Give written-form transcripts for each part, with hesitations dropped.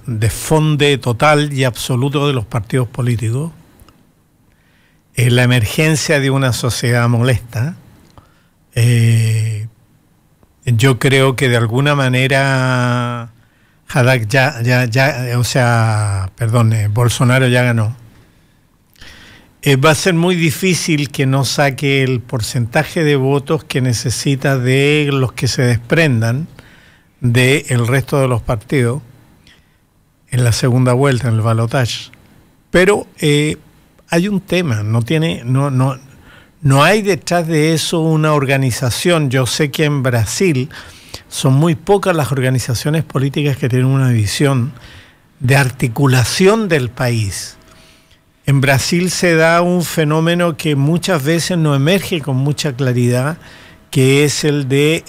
desfonde total y absoluto de los partidos políticos, la emergencia de una sociedad molesta. Yo creo que de alguna manera Bolsonaro ya ganó. Va a ser muy difícil que no saque el porcentaje de votos que necesita de los que se desprendan del resto de los partidos en la segunda vuelta, en el balotaje. Pero hay un tema, no hay detrás de eso una organización. Yo sé que en Brasil son muy pocas las organizaciones políticas que tienen una visión de articulación del país. En Brasil se da un fenómeno que muchas veces no emerge con mucha claridad, que es el de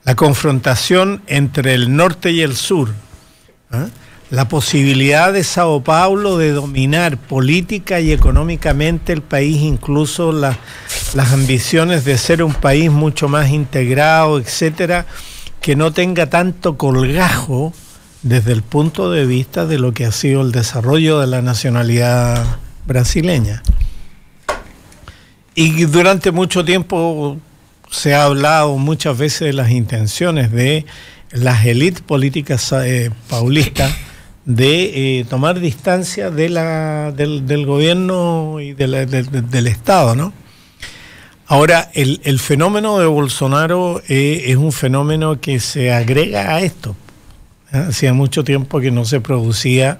la confrontación entre el norte y el sur. La posibilidad de Sao Paulo de dominar política y económicamente el país, incluso las ambiciones de ser un país mucho más integrado, etcétera, que no tenga tanto colgajo desde el punto de vista de lo que ha sido el desarrollo de la nacionalidad brasileña. Y durante mucho tiempo se ha hablado muchas veces de las intenciones de las élites políticas paulistas de tomar distancia del gobierno y del Estado, ¿no? Ahora, el fenómeno de Bolsonaro es un fenómeno que se agrega a esto. Hacía mucho tiempo que no se producía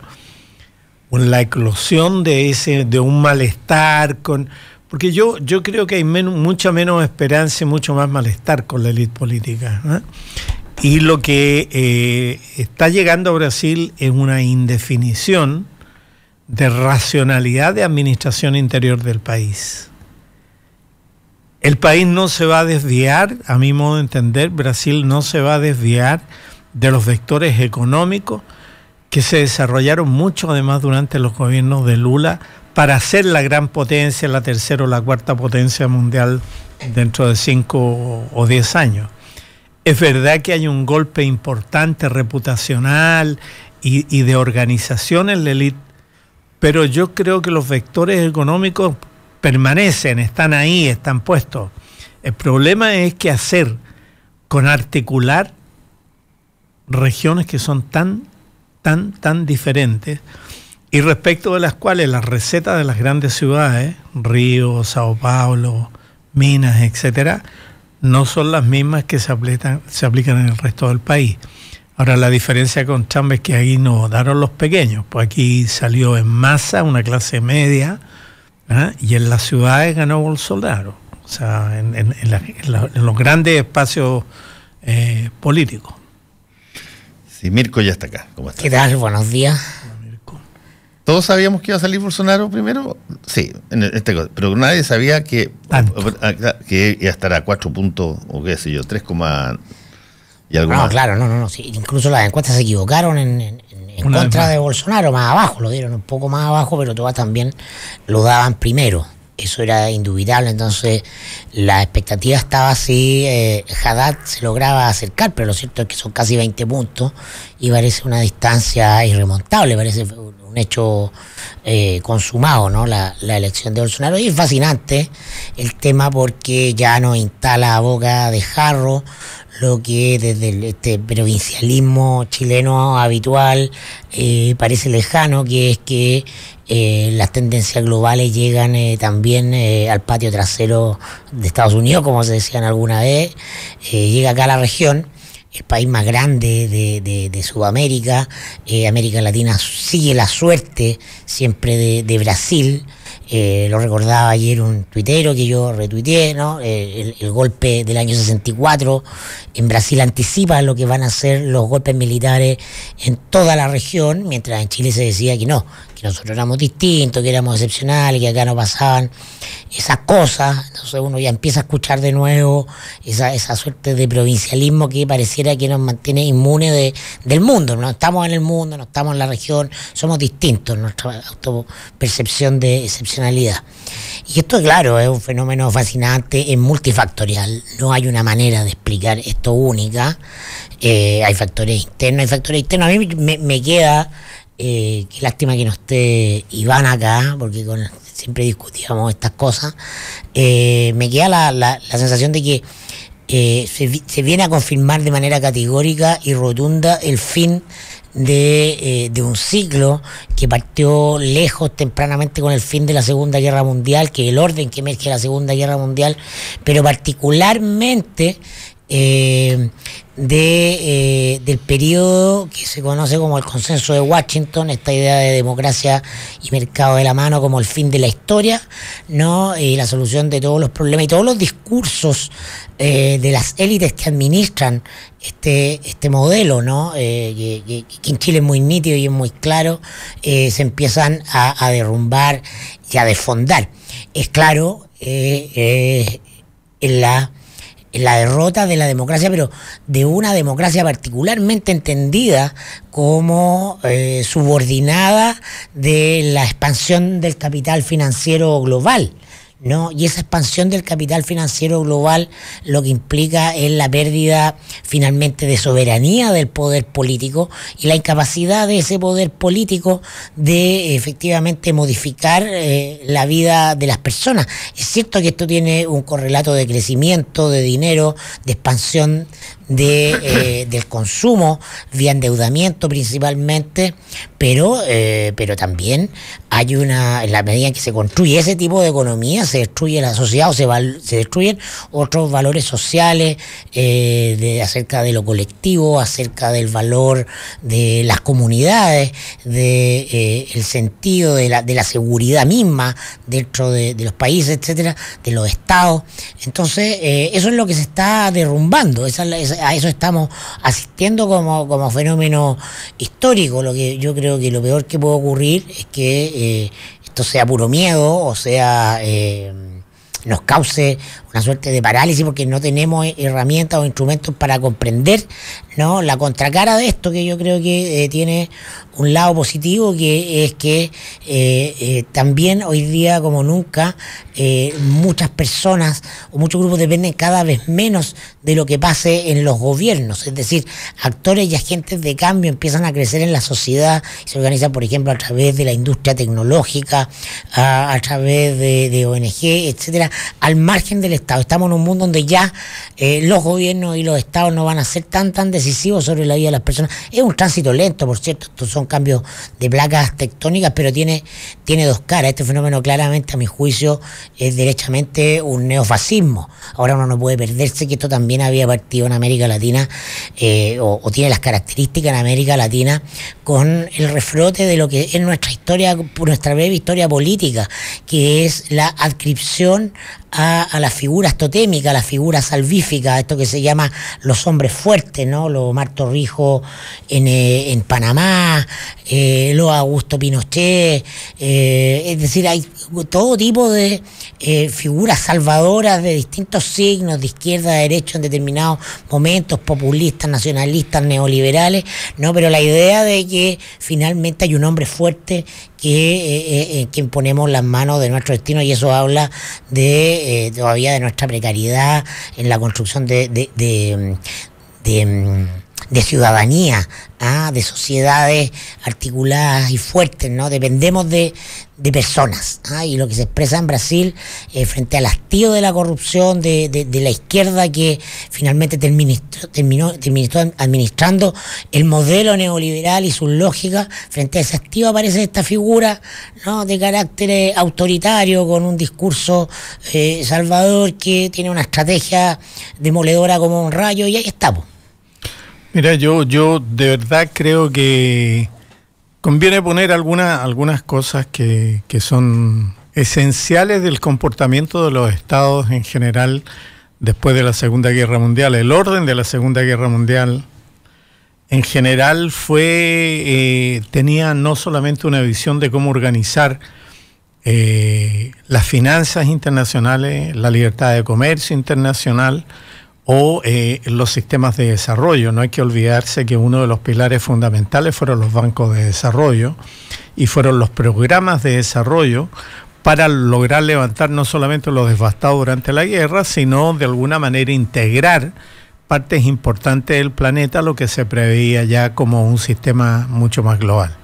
la eclosión de un malestar porque yo creo que hay mucha menos esperanza y mucho más malestar con la élite política, y lo que está llegando a Brasil es una indefinición de racionalidad de administración interior del país. El país no se va a desviar, a mi modo de entender, Brasil no se va a desviar de los vectores económicos que se desarrollaron mucho además durante los gobiernos de Lula para ser la gran potencia, la tercera o la cuarta potencia mundial dentro de 5 o 10 años. Es verdad que hay un golpe importante reputacional y de organización en la élite, pero yo creo que los vectores económicos permanecen, están ahí, están puestos. El problema es qué hacer con articular regiones que son tan diferentes y respecto de las cuales las recetas de las grandes ciudades, Río, Sao Paulo, Minas, etcétera, no son las mismas que se aplican en el resto del país. Ahora, la diferencia con Trump es que ahí no votaron los pequeños, pues aquí salió en masa una clase media, y en las ciudades ganó Bolsonaro, o sea, en los grandes espacios políticos. Sí, Mirko ya está acá. ¿Cómo está? ¿Qué tal? Buenos días. ¿Todos sabíamos que iba a salir Bolsonaro primero? Sí, pero nadie sabía que iba a estar a 4 puntos, o qué sé yo, 3, y algo más. Claro, no. Sí, incluso las encuestas se equivocaron en contra de Bolsonaro, más abajo, lo dieron un poco más abajo, pero todas también lo daban primero. Eso era indubitable, entonces la expectativa estaba así, Haddad se lograba acercar, pero lo cierto es que son casi 20 puntos y parece una distancia irremontable, parece un hecho consumado, ¿no? La elección de Bolsonaro. Y es fascinante el tema porque ya nos instala a boca de jarro lo que desde este provincialismo chileno habitual parece lejano, que es que las tendencias globales llegan también al patio trasero de Estados Unidos, como se decían alguna vez, llega acá a la región, el país más grande de Sudamérica, América Latina sigue la suerte siempre de Brasil. Lo recordaba ayer un tuitero que yo retuiteé, ¿no? El golpe del año 64 en Brasil anticipa lo que van a ser los golpes militares en toda la región, mientras en Chile se decía que no, que nosotros éramos distintos, que éramos excepcionales, que acá no pasaban esas cosas. Entonces uno ya empieza a escuchar de nuevo esa suerte de provincialismo que pareciera que nos mantiene inmunes del mundo. No estamos en el mundo, no estamos en la región, somos distintos, nuestra autopercepción de excepcionalidad. Y esto, claro, es un fenómeno fascinante, es multifactorial. No hay una manera de explicar esto única. Hay factores internos, hay factores externos. A mí me queda, qué lástima que no esté Iván acá, porque siempre discutíamos estas cosas. Me queda la sensación de que se viene a confirmar de manera categórica y rotunda el fin de un ciclo que partió lejos tempranamente con el fin de la Segunda Guerra Mundial, que el orden que emerge de la Segunda Guerra Mundial, pero particularmente del periodo que se conoce como el Consenso de Washington, esta idea de democracia y mercado de la mano como el fin de la historia, ¿no? Y la solución de todos los problemas y todos los discursos de las élites que administran este modelo, ¿no? Que en Chile es muy nítido y es muy claro, se empiezan a derrumbar y a desfondar. Es claro, en la derrota de la democracia, pero de una democracia particularmente entendida como subordinada de la expansión del capital financiero global, ¿no? Y esa expansión del capital financiero global lo que implica es la pérdida finalmente de soberanía del poder político y la incapacidad de ese poder político de efectivamente modificar la vida de las personas. Es cierto que esto tiene un correlato de crecimiento, de dinero, de expansión del consumo vía endeudamiento principalmente, pero también hay en la medida en que se construye ese tipo de economía, se destruye la sociedad o se destruyen otros valores sociales acerca de lo colectivo, acerca del valor de las comunidades, el sentido de la seguridad misma dentro de los países, etcétera, de los estados. Entonces, eso es lo que se está derrumbando, a eso estamos asistiendo como fenómeno histórico. Lo que yo creo que lo peor que puede ocurrir es que esto sea puro miedo, o sea, nos cause una suerte de parálisis porque no tenemos herramientas o instrumentos para comprender, ¿no?, la contracara de esto, que yo creo que tiene un lado positivo, que es que también hoy día como nunca muchas personas o muchos grupos dependen cada vez menos de lo que pase en los gobiernos, es decir, actores y agentes de cambio empiezan a crecer en la sociedad, se organizan por ejemplo a través de la industria tecnológica, a través de ONG, etcétera, al margen del Estado. Estamos en un mundo donde ya los gobiernos y los estados no van a ser tan decisivos sobre la vida de las personas. Es un tránsito lento, por cierto, estos son cambios de placas tectónicas, pero tiene dos caras. Este fenómeno claramente, a mi juicio, es derechamente un neofascismo. Ahora uno no puede perderse que esto también había partido en América Latina, o tiene las características en América Latina, con el refrote de lo que es nuestra historia, nuestra breve historia política, que es la adscripción a las figuras totémicas, a las figuras salvíficas, esto que se llama los hombres fuertes, ¿no? Los Omar Torrijos en Panamá, los Augusto Pinochet, es decir, hay todo tipo de figuras salvadoras de distintos signos, de izquierda a derecha en determinados momentos, populistas, nacionalistas, neoliberales, ¿no? Pero la idea de que finalmente hay un hombre fuerte que ponemos las manos de nuestro destino, y eso habla todavía de nuestra precariedad en la construcción de ciudadanía, de sociedades articuladas y fuertes, ¿no? Dependemos de personas, y lo que se expresa en Brasil frente al hastío de la corrupción de la izquierda, que finalmente terminó administrando el modelo neoliberal y sus lógicas. Frente a ese hastío aparece esta figura, ¿no?, de carácter autoritario, con un discurso salvador, que tiene una estrategia demoledora como un rayo, y ahí estamos. Mira, yo de verdad creo que conviene poner algunas cosas que son esenciales del comportamiento de los estados en general después de la Segunda Guerra Mundial. El orden de la Segunda Guerra Mundial en general tenía no solamente una visión de cómo organizar las finanzas internacionales, la libertad de comercio internacional, o los sistemas de desarrollo. No hay que olvidarse que uno de los pilares fundamentales fueron los bancos de desarrollo y fueron los programas de desarrollo para lograr levantar no solamente los devastados durante la guerra, sino de alguna manera integrar partes importantes del planeta, lo que se preveía ya como un sistema mucho más global.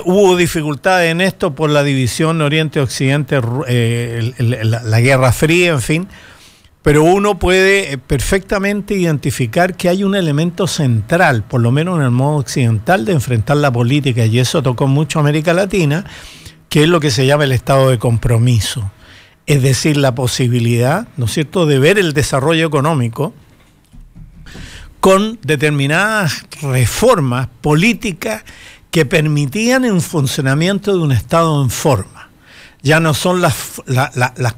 Hubo dificultades en esto por la división Oriente-Occidente, la Guerra Fría, en fin, pero uno puede perfectamente identificar que hay un elemento central, por lo menos en el modo occidental, de enfrentar la política, y eso tocó mucho a América Latina, que es lo que se llama el estado de compromiso. Es decir, la posibilidad, ¿no es cierto?, de ver el desarrollo económico con determinadas reformas políticas que permitían un funcionamiento de un Estado en forma. Ya no son las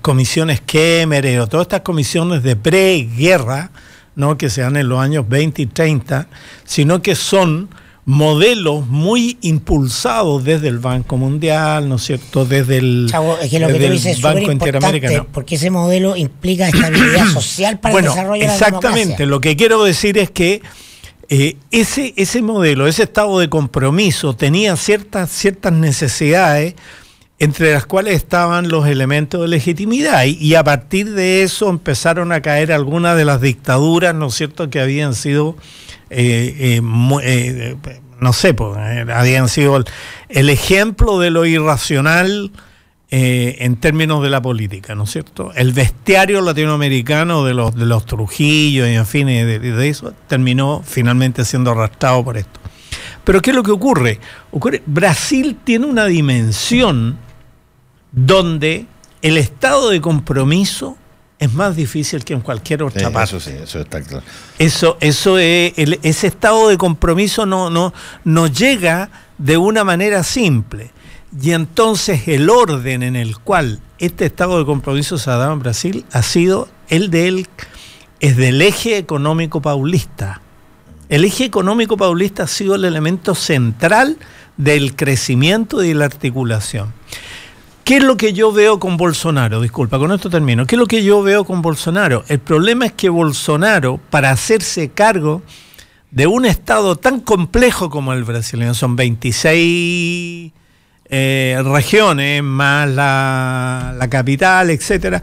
comisiones Kemmerer o todas estas comisiones de preguerra, ¿no?, que se dan en los años 20 y 30, sino que son modelos muy impulsados desde el Banco Mundial, ¿no es cierto?, desde el, Chavo, es que lo que tú dices es Banco Interamericano. Porque ese modelo implica estabilidad social para el desarrollo de la democracia. Exactamente, lo que quiero decir es que ese modelo, ese estado de compromiso tenía ciertas necesidades, entre las cuales estaban los elementos de legitimidad, y a partir de eso empezaron a caer algunas de las dictaduras, ¿no es cierto?, que habían sido no sé, pues, habían sido el ejemplo de lo irracional en términos de la política, ¿no es cierto? El bestiario latinoamericano de los Trujillo y en fin, de eso, terminó finalmente siendo arrastrado por esto. Pero ¿qué es lo que ocurre? Brasil tiene una dimensión donde el estado de compromiso es más difícil que en cualquier otra parte. Eso sí, eso está claro. Ese estado de compromiso no llega de una manera simple. Y entonces el orden en el cual este estado de compromiso se ha dado en Brasil ha sido es del eje económico paulista. El eje económico paulista ha sido el elemento central del crecimiento y de la articulación. ¿Qué es lo que yo veo con Bolsonaro? Disculpa, con esto termino. ¿Qué es lo que yo veo con Bolsonaro? El problema es que Bolsonaro, para hacerse cargo de un estado tan complejo como el brasileño, son 26 regiones, más la capital, etcétera,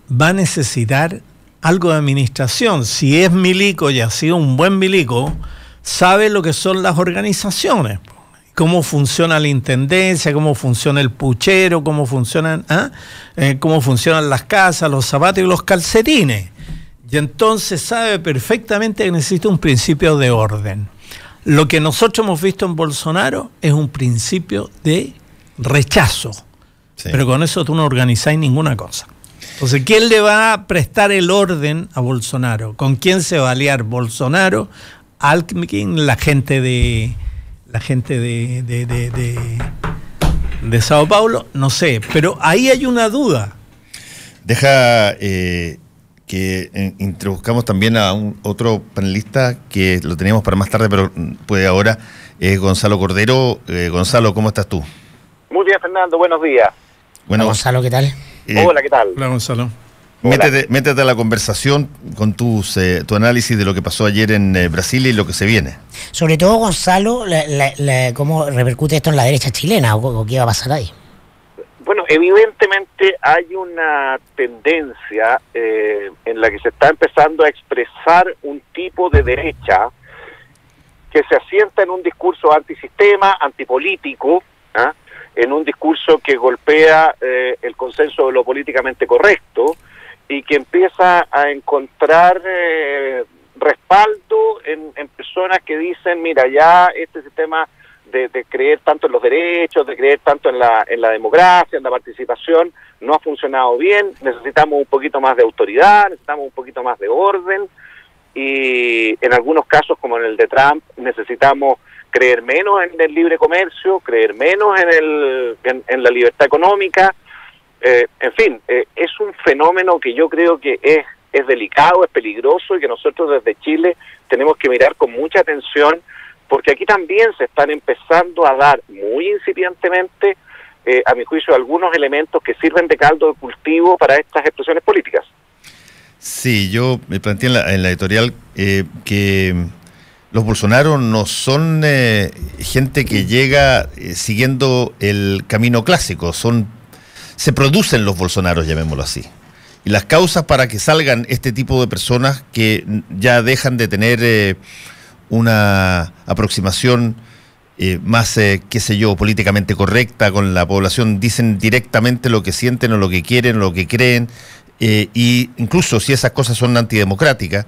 va a necesitar algo de administración. Si es milico y ha sido un buen milico, sabe lo que son las organizaciones, cómo funciona la intendencia, cómo funciona el puchero, cómo funcionan las casas, los zapatos y los calcetines. Y entonces sabe perfectamente que necesita un principio de orden. Lo que nosotros hemos visto en Bolsonaro es un principio de rechazo. Sí. Pero con eso tú no organizáis ninguna cosa. Entonces, ¿quién le va a prestar el orden a Bolsonaro? ¿Con quién se va a aliar Bolsonaro? Alckmin, la gente de Sao Paulo, no sé, pero ahí hay una duda. Deja que introduzcamos también a otro panelista que lo teníamos para más tarde, pero puede ahora, Gonzalo Cordero. Gonzalo, ¿cómo estás tú? Muy bien, Fernando, buenos días. Bueno, Gonzalo, ¿qué tal? Hola, ¿qué tal? Hola, Gonzalo. Métete a la conversación con tu análisis de lo que pasó ayer en Brasil y lo que se viene. Sobre todo, Gonzalo, ¿cómo repercute esto en la derecha chilena o qué va a pasar ahí? Bueno, evidentemente hay una tendencia en la que se está empezando a expresar un tipo de derecha que se asienta en un discurso antisistema, antipolítico, ¿eh? En un discurso que golpea el consenso de lo políticamente correcto y que empieza a encontrar respaldo en personas que dicen, mira, ya este sistema de creer tanto en los derechos, de creer tanto en la democracia, en la participación, no ha funcionado bien, necesitamos un poquito más de autoridad, necesitamos un poquito más de orden, y en algunos casos, como en el de Trump, necesitamos creer menos en el libre comercio, creer menos en la libertad económica. En fin, es un fenómeno que yo creo que es delicado, es peligroso, y que nosotros desde Chile tenemos que mirar con mucha atención, porque aquí también se están empezando a dar muy incipientemente, a mi juicio, algunos elementos que sirven de caldo de cultivo para estas expresiones políticas. Sí, yo me planteé en la editorial que los Bolsonaro no son gente que llega siguiendo el camino clásico, se producen los Bolsonaros, llamémoslo así. Y las causas para que salgan este tipo de personas que ya dejan de tener una aproximación más, qué sé yo, políticamente correcta con la población, dicen directamente lo que sienten o lo que quieren, lo que creen, y incluso si esas cosas son antidemocráticas,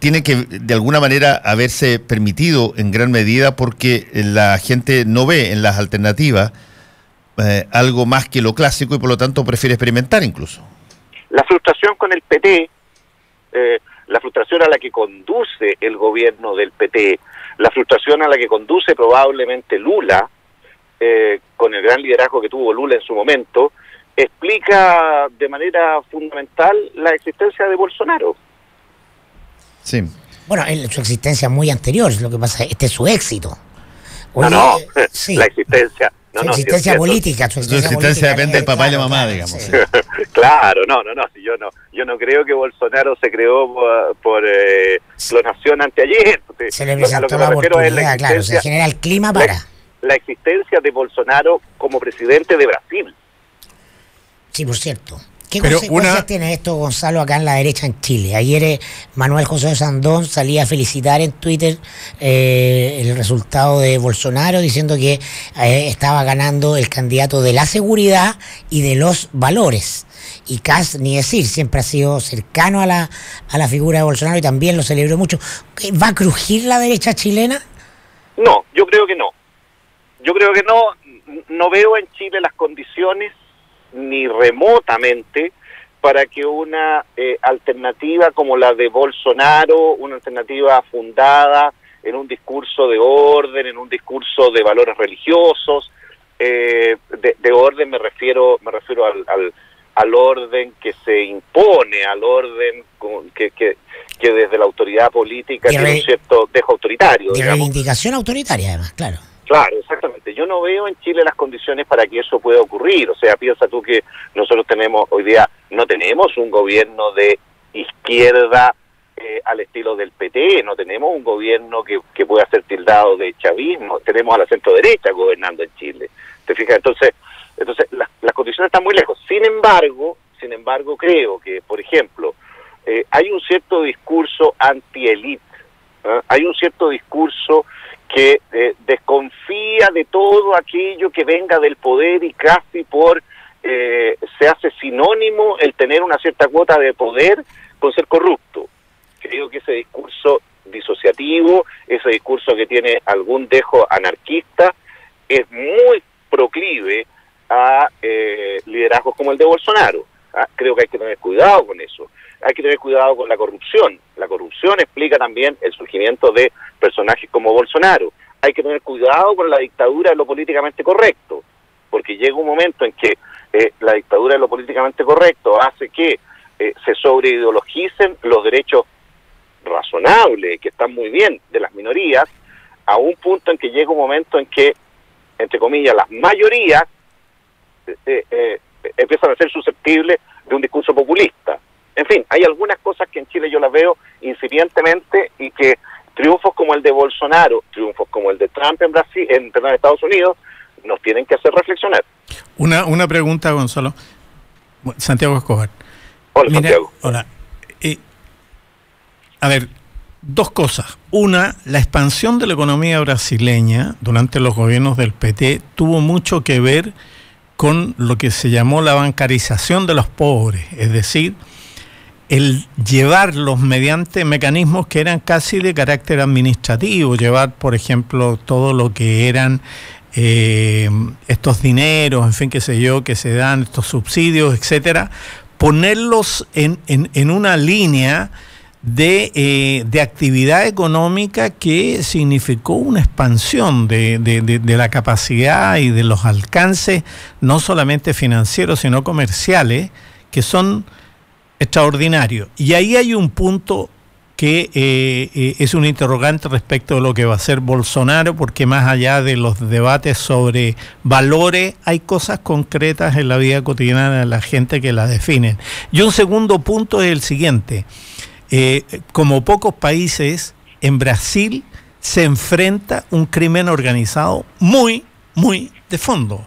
tiene que de alguna manera haberse permitido en gran medida porque la gente no ve en las alternativas algo más que lo clásico y por lo tanto prefiere experimentar incluso. La frustración con el PT, la frustración a la que conduce el gobierno del PT, la frustración a la que conduce probablemente Lula, con el gran liderazgo que tuvo Lula en su momento, explica de manera fundamental la existencia de Bolsonaro. Sí. Bueno, su existencia muy anterior, es lo que pasa, este es su éxito. Oye, sí. La existencia. Su existencia política. Su existencia depende del papá y la mamá, digamos. Sí. Claro, si yo no creo que Bolsonaro se creó por clonación anteayer. Se le presentó la oportunidad, claro, se genera el clima para... La existencia de Bolsonaro como presidente de Brasil. Sí, por cierto. ¿Qué consecuencias tiene esto, Gonzalo, acá en la derecha en Chile? Ayer Manuel José Sandón salía a felicitar en Twitter el resultado de Bolsonaro, diciendo que estaba ganando el candidato de la seguridad y de los valores. Y Kast, ni decir, siempre ha sido cercano a la figura de Bolsonaro y también lo celebró mucho. ¿Va a crujir la derecha chilena? No, yo creo que no. No veo en Chile las condiciones ni remotamente para que una alternativa como la de Bolsonaro, una alternativa fundada en un discurso de orden, en un discurso de valores religiosos, de orden me refiero al orden que se impone, al orden que desde la autoridad política tiene un cierto dejo autoritario. De reivindicación autoritaria, además, claro. Claro, exactamente. Yo no veo en Chile las condiciones para que eso pueda ocurrir. O sea, piensa tú que nosotros hoy día no tenemos un gobierno de izquierda al estilo del PT, no tenemos un gobierno que pueda ser tildado de chavismo, tenemos a la centro derecha gobernando en Chile. ¿Te fijas? Entonces las condiciones están muy lejos. Sin embargo, creo que, por ejemplo, hay un cierto discurso anti-élite, hay un cierto discurso que desconfía de todo aquello que venga del poder y casi se hace sinónimo el tener una cierta cuota de poder con ser corrupto. Creo que ese discurso disociativo, ese discurso que tiene algún dejo anarquista, es muy proclive a liderazgos como el de Bolsonaro. Creo que hay que tener cuidado con eso. Hay que tener cuidado con la corrupción. La corrupción explica también el surgimiento de personajes como Bolsonaro. Hay que tener cuidado con la dictadura de lo políticamente correcto, porque llega un momento en que la dictadura de lo políticamente correcto hace que se sobreideologicen los derechos razonables, que están muy bien, de las minorías, a un punto en que llega un momento en que, entre comillas, las mayorías empiezan a ser susceptibles de un discurso populista. En fin, hay algunas cosas que en Chile yo las veo incipientemente y que triunfos como el de Bolsonaro, triunfos como el de Trump en Estados Unidos, nos tienen que hacer reflexionar. Una pregunta, Gonzalo. Santiago Escobar. Hola, Santiago. Hola. A ver, dos cosas. Una, la expansión de la economía brasileña durante los gobiernos del PT tuvo mucho que ver con lo que se llamó la bancarización de los pobres, es decir, el llevarlos mediante mecanismos que eran casi de carácter administrativo, llevar, por ejemplo, todo lo que eran estos dineros, en fin, qué sé yo, que se dan, estos subsidios, etcétera, ponerlos en una línea de actividad económica que significó una expansión de la capacidad y de los alcances, no solamente financieros, sino comerciales, que son extraordinarios. Y ahí hay un punto que es un interrogante respecto de lo que va a hacer Bolsonaro, porque más allá de los debates sobre valores, hay cosas concretas en la vida cotidiana de la gente que la definen. Y un segundo punto es el siguiente. Como pocos países, en Brasil se enfrenta un crimen organizado muy, muy de fondo.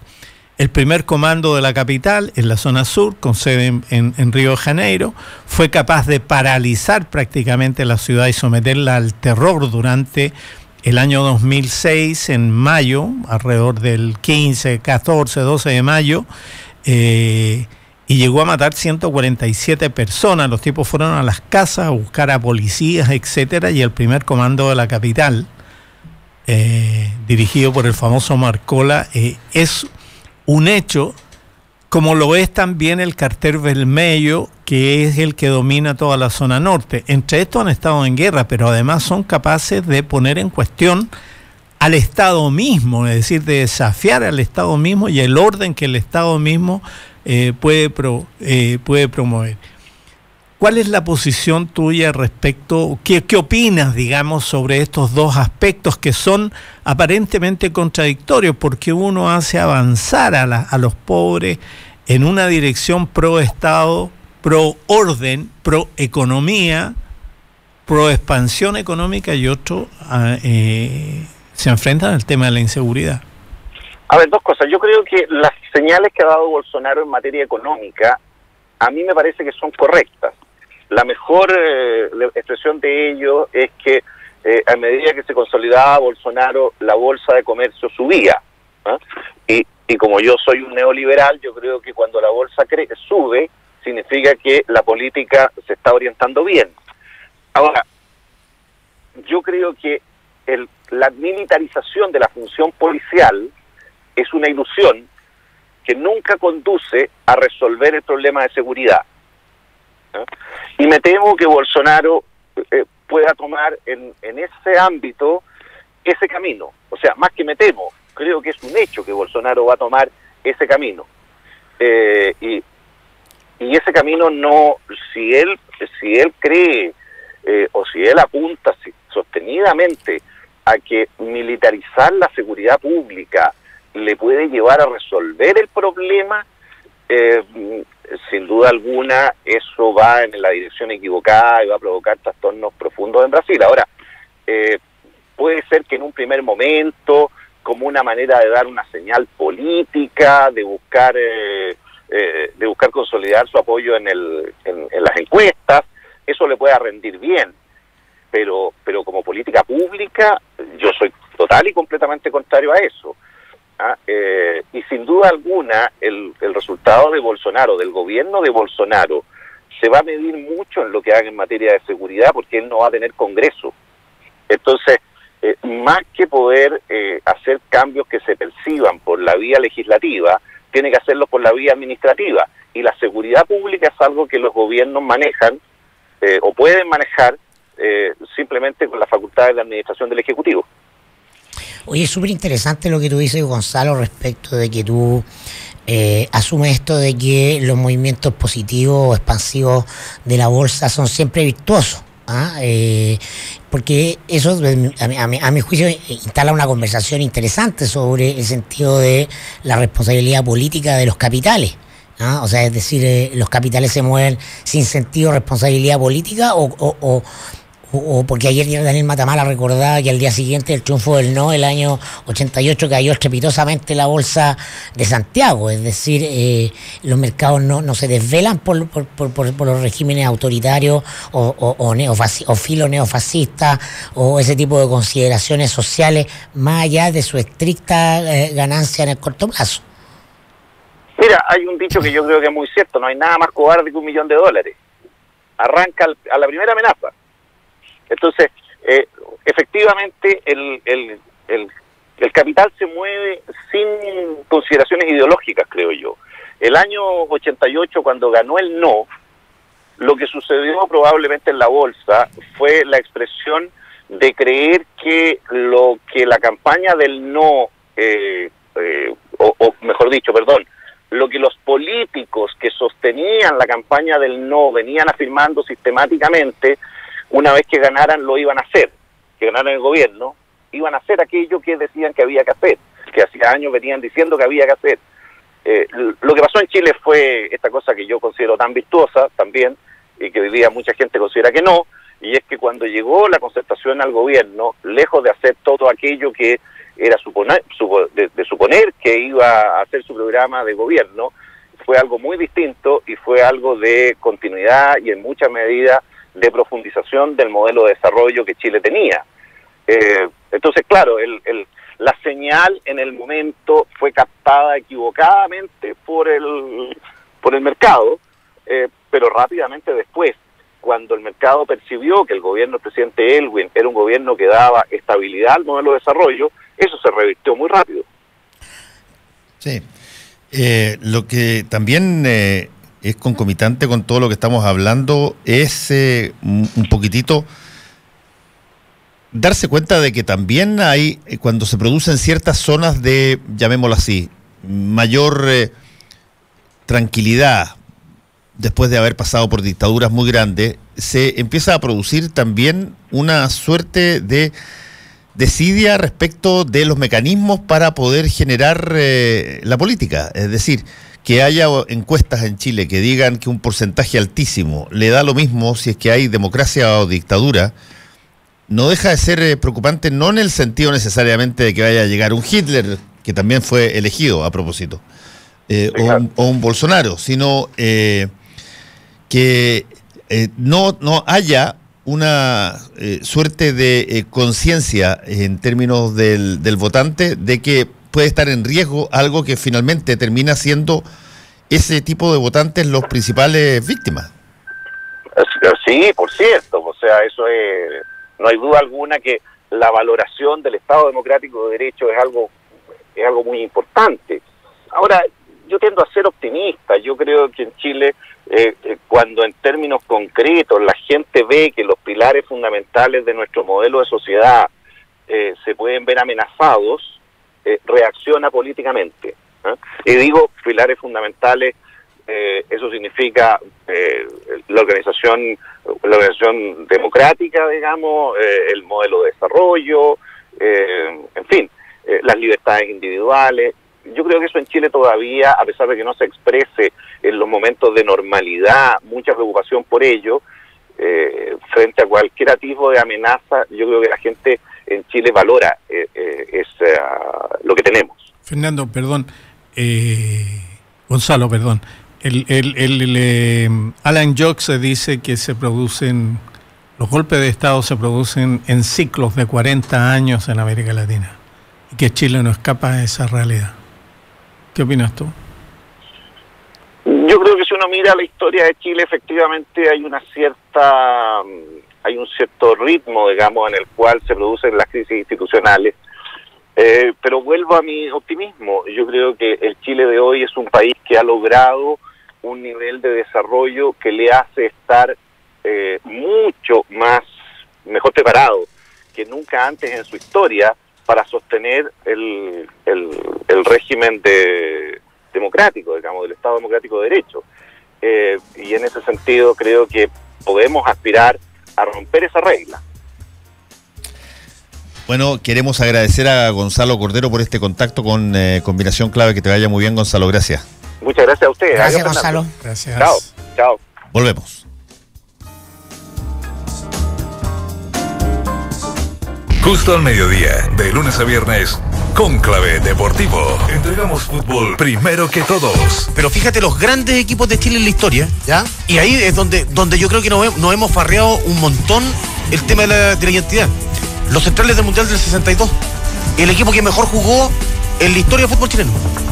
El primer comando de la capital, en la zona sur, con sede en Río de Janeiro, fue capaz de paralizar prácticamente la ciudad y someterla al terror durante el año 2006, en mayo, alrededor del 15, 14, 12 de mayo, y llegó a matar 147 personas. Los tipos fueron a las casas a buscar a policías, etcétera, y el primer comando de la capital, dirigido por el famoso Marcola, es un hecho, como lo es también el cartel Vermelho, que es el que domina toda la zona norte. Entre estos han estado en guerra, pero además son capaces de poner en cuestión al Estado mismo, es decir, de desafiar al Estado mismo y el orden que el Estado mismo puede promover. ¿Cuál es la posición tuya respecto, qué opinas, digamos, sobre estos dos aspectos que son aparentemente contradictorios? Porque uno hace avanzar a los pobres en una dirección pro Estado, pro orden, pro economía, pro expansión económica, y otro se enfrentan al tema de la inseguridad. A ver, dos cosas. Yo creo que las señales que ha dado Bolsonaro en materia económica, a mí me parece que son correctas. La mejor expresión de ello es que a medida que se consolidaba Bolsonaro, la bolsa de comercio subía, ¿no? Y como yo soy un neoliberal, yo creo que cuando la bolsa sube, significa que la política se está orientando bien. Ahora, yo creo que la militarización de la función policial es una ilusión que nunca conduce a resolver el problema de seguridad, ¿no? Y me temo que Bolsonaro pueda tomar en ese ámbito ese camino. O sea, más que me temo, creo que es un hecho que Bolsonaro va a tomar ese camino. Y ese camino no, si él cree o si él apunta sostenidamente a que militarizar la seguridad pública le puede llevar a resolver el problema, sin duda alguna eso va en la dirección equivocada y va a provocar trastornos profundos en Brasil. Ahora, puede ser que en un primer momento, como una manera de dar una señal política, de buscar consolidar su apoyo en las encuestas, eso le pueda rendir bien, pero como política pública yo soy total y completamente contrario a eso. Y sin duda alguna el resultado de Bolsonaro, del gobierno de Bolsonaro, se va a medir mucho en lo que haga en materia de seguridad, porque él no va a tener Congreso. Entonces, más que poder hacer cambios que se perciban por la vía legislativa, tiene que hacerlo por la vía administrativa. Y la seguridad pública es algo que los gobiernos manejan o pueden manejar simplemente con las facultades de administración del Ejecutivo. Oye, es súper interesante lo que tú dices, Gonzalo, respecto de que tú asumes esto de que los movimientos positivos o expansivos de la bolsa son siempre virtuosos. Porque eso, a mi juicio, instala una conversación interesante sobre el sentido de la responsabilidad política de los capitales. O sea, es decir, los capitales se mueven sin sentido de responsabilidad política o porque ayer Daniel Matamala recordaba que al día siguiente del triunfo del no, el año 88, cayó estrepitosamente la bolsa de Santiago. Es decir, los mercados no se desvelan por los regímenes autoritarios o filo neofascista o ese tipo de consideraciones sociales, más allá de su estricta ganancia en el corto plazo. Mira, hay un dicho que yo creo que es muy cierto: no hay nada más cobarde que $1.000.000. Arranca a la primera amenaza. Entonces, efectivamente, el capital se mueve sin consideraciones ideológicas, creo yo. El año 88, cuando ganó el no, lo que sucedió probablemente en la bolsa fue la expresión de creer que lo que la campaña del no, o mejor dicho, perdón, lo que los políticos que sostenían la campaña del no venían afirmando sistemáticamente, una vez que ganaran lo iban a hacer, que ganaran el gobierno, iban a hacer aquello que decían que había que hacer, que hacía años venían diciendo que había que hacer. Lo que pasó en Chile fue esta cosa que yo considero tan virtuosa también, y que hoy día mucha gente considera que no, y es que cuando llegó la Concertación al gobierno, lejos de hacer todo aquello que era de suponer que iba a hacer su programa de gobierno, fue algo muy distinto y fue algo de continuidad y en mucha medida de profundización del modelo de desarrollo que Chile tenía. Entonces, claro, la señal en el momento fue captada equivocadamente por el mercado, pero rápidamente después, cuando el mercado percibió que el gobierno del presidente Aylwin era un gobierno que daba estabilidad al modelo de desarrollo, eso se revirtió muy rápido. Sí. Lo que también es concomitante con todo lo que estamos hablando es un poquitito darse cuenta de que también hay, cuando se producen ciertas zonas de, llamémoslo así, mayor tranquilidad, después de haber pasado por dictaduras muy grandes, se empieza a producir también una suerte de desidia respecto de los mecanismos para poder generar la política. Es decir, que haya encuestas en Chile que digan que un porcentaje altísimo le da lo mismo si es que hay democracia o dictadura, no deja de ser preocupante, no en el sentido necesariamente de que vaya a llegar un Hitler, que también fue elegido a propósito, o un Bolsonaro, sino que no haya una suerte de conciencia en términos del votante de que puede estar en riesgo algo que finalmente termina siendo ese tipo de votantes los principales víctimas. Sí, por cierto, o sea, eso es, no hay duda alguna que la valoración del Estado Democrático de Derecho es algo muy importante. Ahora, yo tiendo a ser optimista. Yo creo que en Chile, cuando en términos concretos la gente ve que los pilares fundamentales de nuestro modelo de sociedad se pueden ver amenazados, reacciona políticamente. Y digo pilares fundamentales, eso significa la organización democrática, digamos, el modelo de desarrollo, en fin, las libertades individuales. Yo creo que eso en Chile todavía, a pesar de que no se exprese en los momentos de normalidad, mucha preocupación por ello, frente a cualquier atisbo de amenaza, yo creo que la gente en Chile valora lo que tenemos. Fernando, perdón, Gonzalo, perdón. Alan Joxe dice que los golpes de Estado se producen en ciclos de 40 años en América Latina y que Chile no escapa de esa realidad. ¿Qué opinas tú? Yo creo que si uno mira la historia de Chile, efectivamente hay un cierto ritmo, digamos, en el cual se producen las crisis institucionales. Pero vuelvo a mi optimismo. Yo creo que el Chile de hoy es un país que ha logrado un nivel de desarrollo que le hace estar mucho mejor preparado que nunca antes en su historia para sostener el régimen democrático, digamos, del Estado Democrático de Derecho. Y en ese sentido creo que podemos aspirar a romper esa regla. Bueno, queremos agradecer a Gonzalo Cordero por este contacto con Combinación Clave. Que te vaya muy bien, Gonzalo. Gracias. Muchas gracias a ustedes. Gracias, Gonzalo. Gracias. Chao. Chao. Volvemos. Justo al mediodía, de lunes a viernes, Cónclave Deportivo. Entregamos fútbol primero que todos. Pero fíjate los grandes equipos de Chile en la historia, ¿ya? Y ahí es donde yo creo que nos hemos farreado un montón el tema de la identidad. Los centrales del Mundial del 62. El equipo que mejor jugó en la historia del fútbol chileno.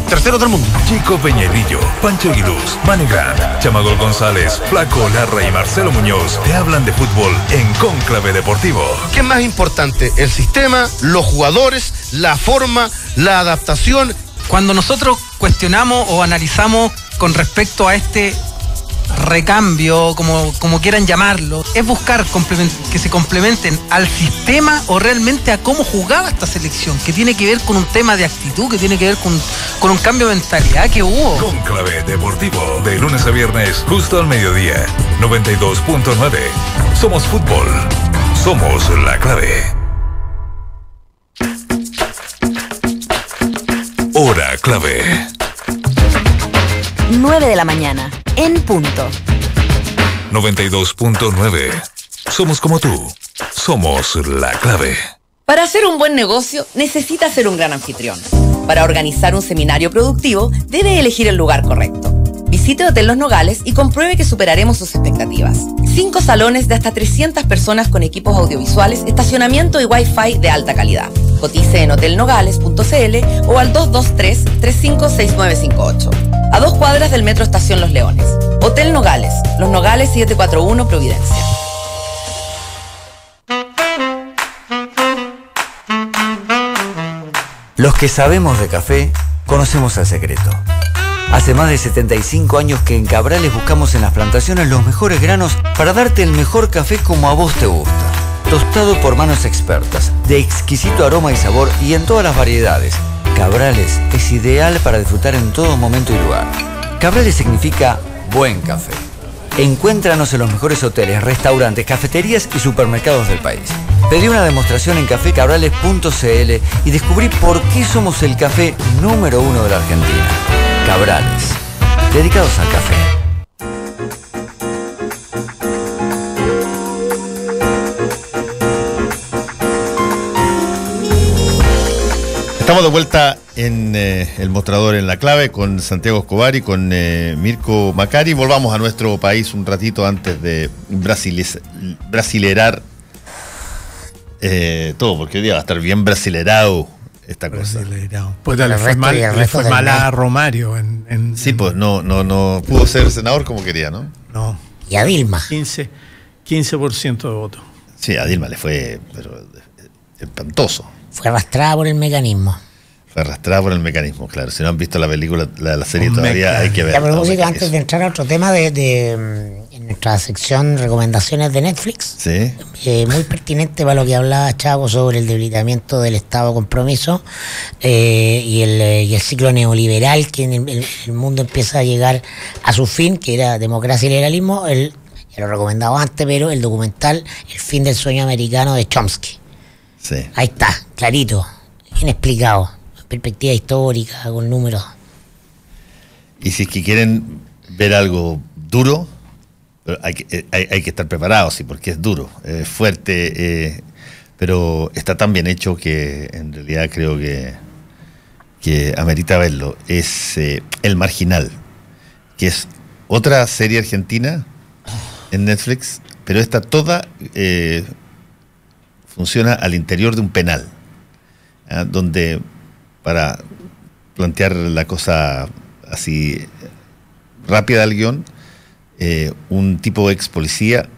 Tercero del mundo. Chico Peñalillo, Pancho Aguiluz, Manegrán, Chamagol González, Flaco Larra y Marcelo Muñoz te hablan de fútbol en Cónclave Deportivo. ¿Qué es más importante? El sistema, los jugadores, la forma, la adaptación. Cuando nosotros cuestionamos o analizamos con respecto a este recambio, como quieran llamarlo, es buscar que se complementen al sistema o realmente a cómo jugaba esta selección, que tiene que ver con un tema de actitud, que tiene que ver con un cambio de mentalidad que hubo. Cónclave Deportivo, de lunes a viernes, justo al mediodía, 92.9. Somos fútbol, somos la clave. Hora clave. 9 de la mañana, en punto. 92.9. Somos como tú. Somos La Clave. Para hacer un buen negocio, necesita ser un gran anfitrión. Para organizar un seminario productivo, debe elegir el lugar correcto. Visite Hotel Los Nogales y compruebe que superaremos sus expectativas. 5 salones de hasta 300 personas con equipos audiovisuales, estacionamiento y Wi-Fi de alta calidad. Cotice en hotelnogales.cl o al 223-356958. A 2 cuadras del Metro Estación Los Leones. Hotel Nogales, Los Nogales 741 Providencia. Los que sabemos de café, conocemos el secreto. Hace más de 75 años que en Cabrales buscamos en las plantaciones los mejores granos para darte el mejor café como a vos te gusta. Tostado por manos expertas, de exquisito aroma y sabor y en todas las variedades. Cabrales es ideal para disfrutar en todo momento y lugar. Cabrales significa buen café. Encuéntranos en los mejores hoteles, restaurantes, cafeterías y supermercados del país. Pedí una demostración en cafecabrales.cl y descubrí por qué somos el café número 1 de la Argentina. Cabrales, dedicados al café. Estamos de vuelta en el mostrador en La Clave con Santiago Escobar y con Mirko Macari. Volvamos a nuestro país un ratito antes de brasilerar todo, porque hoy día va a estar bien brasilerado esta cosa. Pues le fue mal a Romario. Sí, pues no pudo ser senador como quería, ¿no? No. Y a Dilma. 15% de voto. Sí, a Dilma le fue pero espantoso. Fue arrastrada por el mecanismo. Claro. Si no han visto la película, la serie todavía hay que ver. A propósito, antes de entrar a otro tema en nuestra sección recomendaciones de Netflix, sí. Muy pertinente para lo que hablaba Chavo sobre el debilitamiento del Estado compromiso y el ciclo neoliberal que en el mundo empieza a llegar a su fin, que era democracia y liberalismo. Ya lo recomendaba antes, pero el documental El fin del sueño americano de Chomsky. Sí. Ahí está, clarito, bien explicado, perspectiva histórica, con números. Y si es que quieren ver algo duro, hay que estar preparados, sí, porque es duro, es fuerte, pero está tan bien hecho que en realidad creo que amerita verlo. Es El Marginal, que es otra serie argentina en Netflix, pero esta toda funciona al interior de un penal, donde, para plantear la cosa así rápida del guión, un tipo ex policía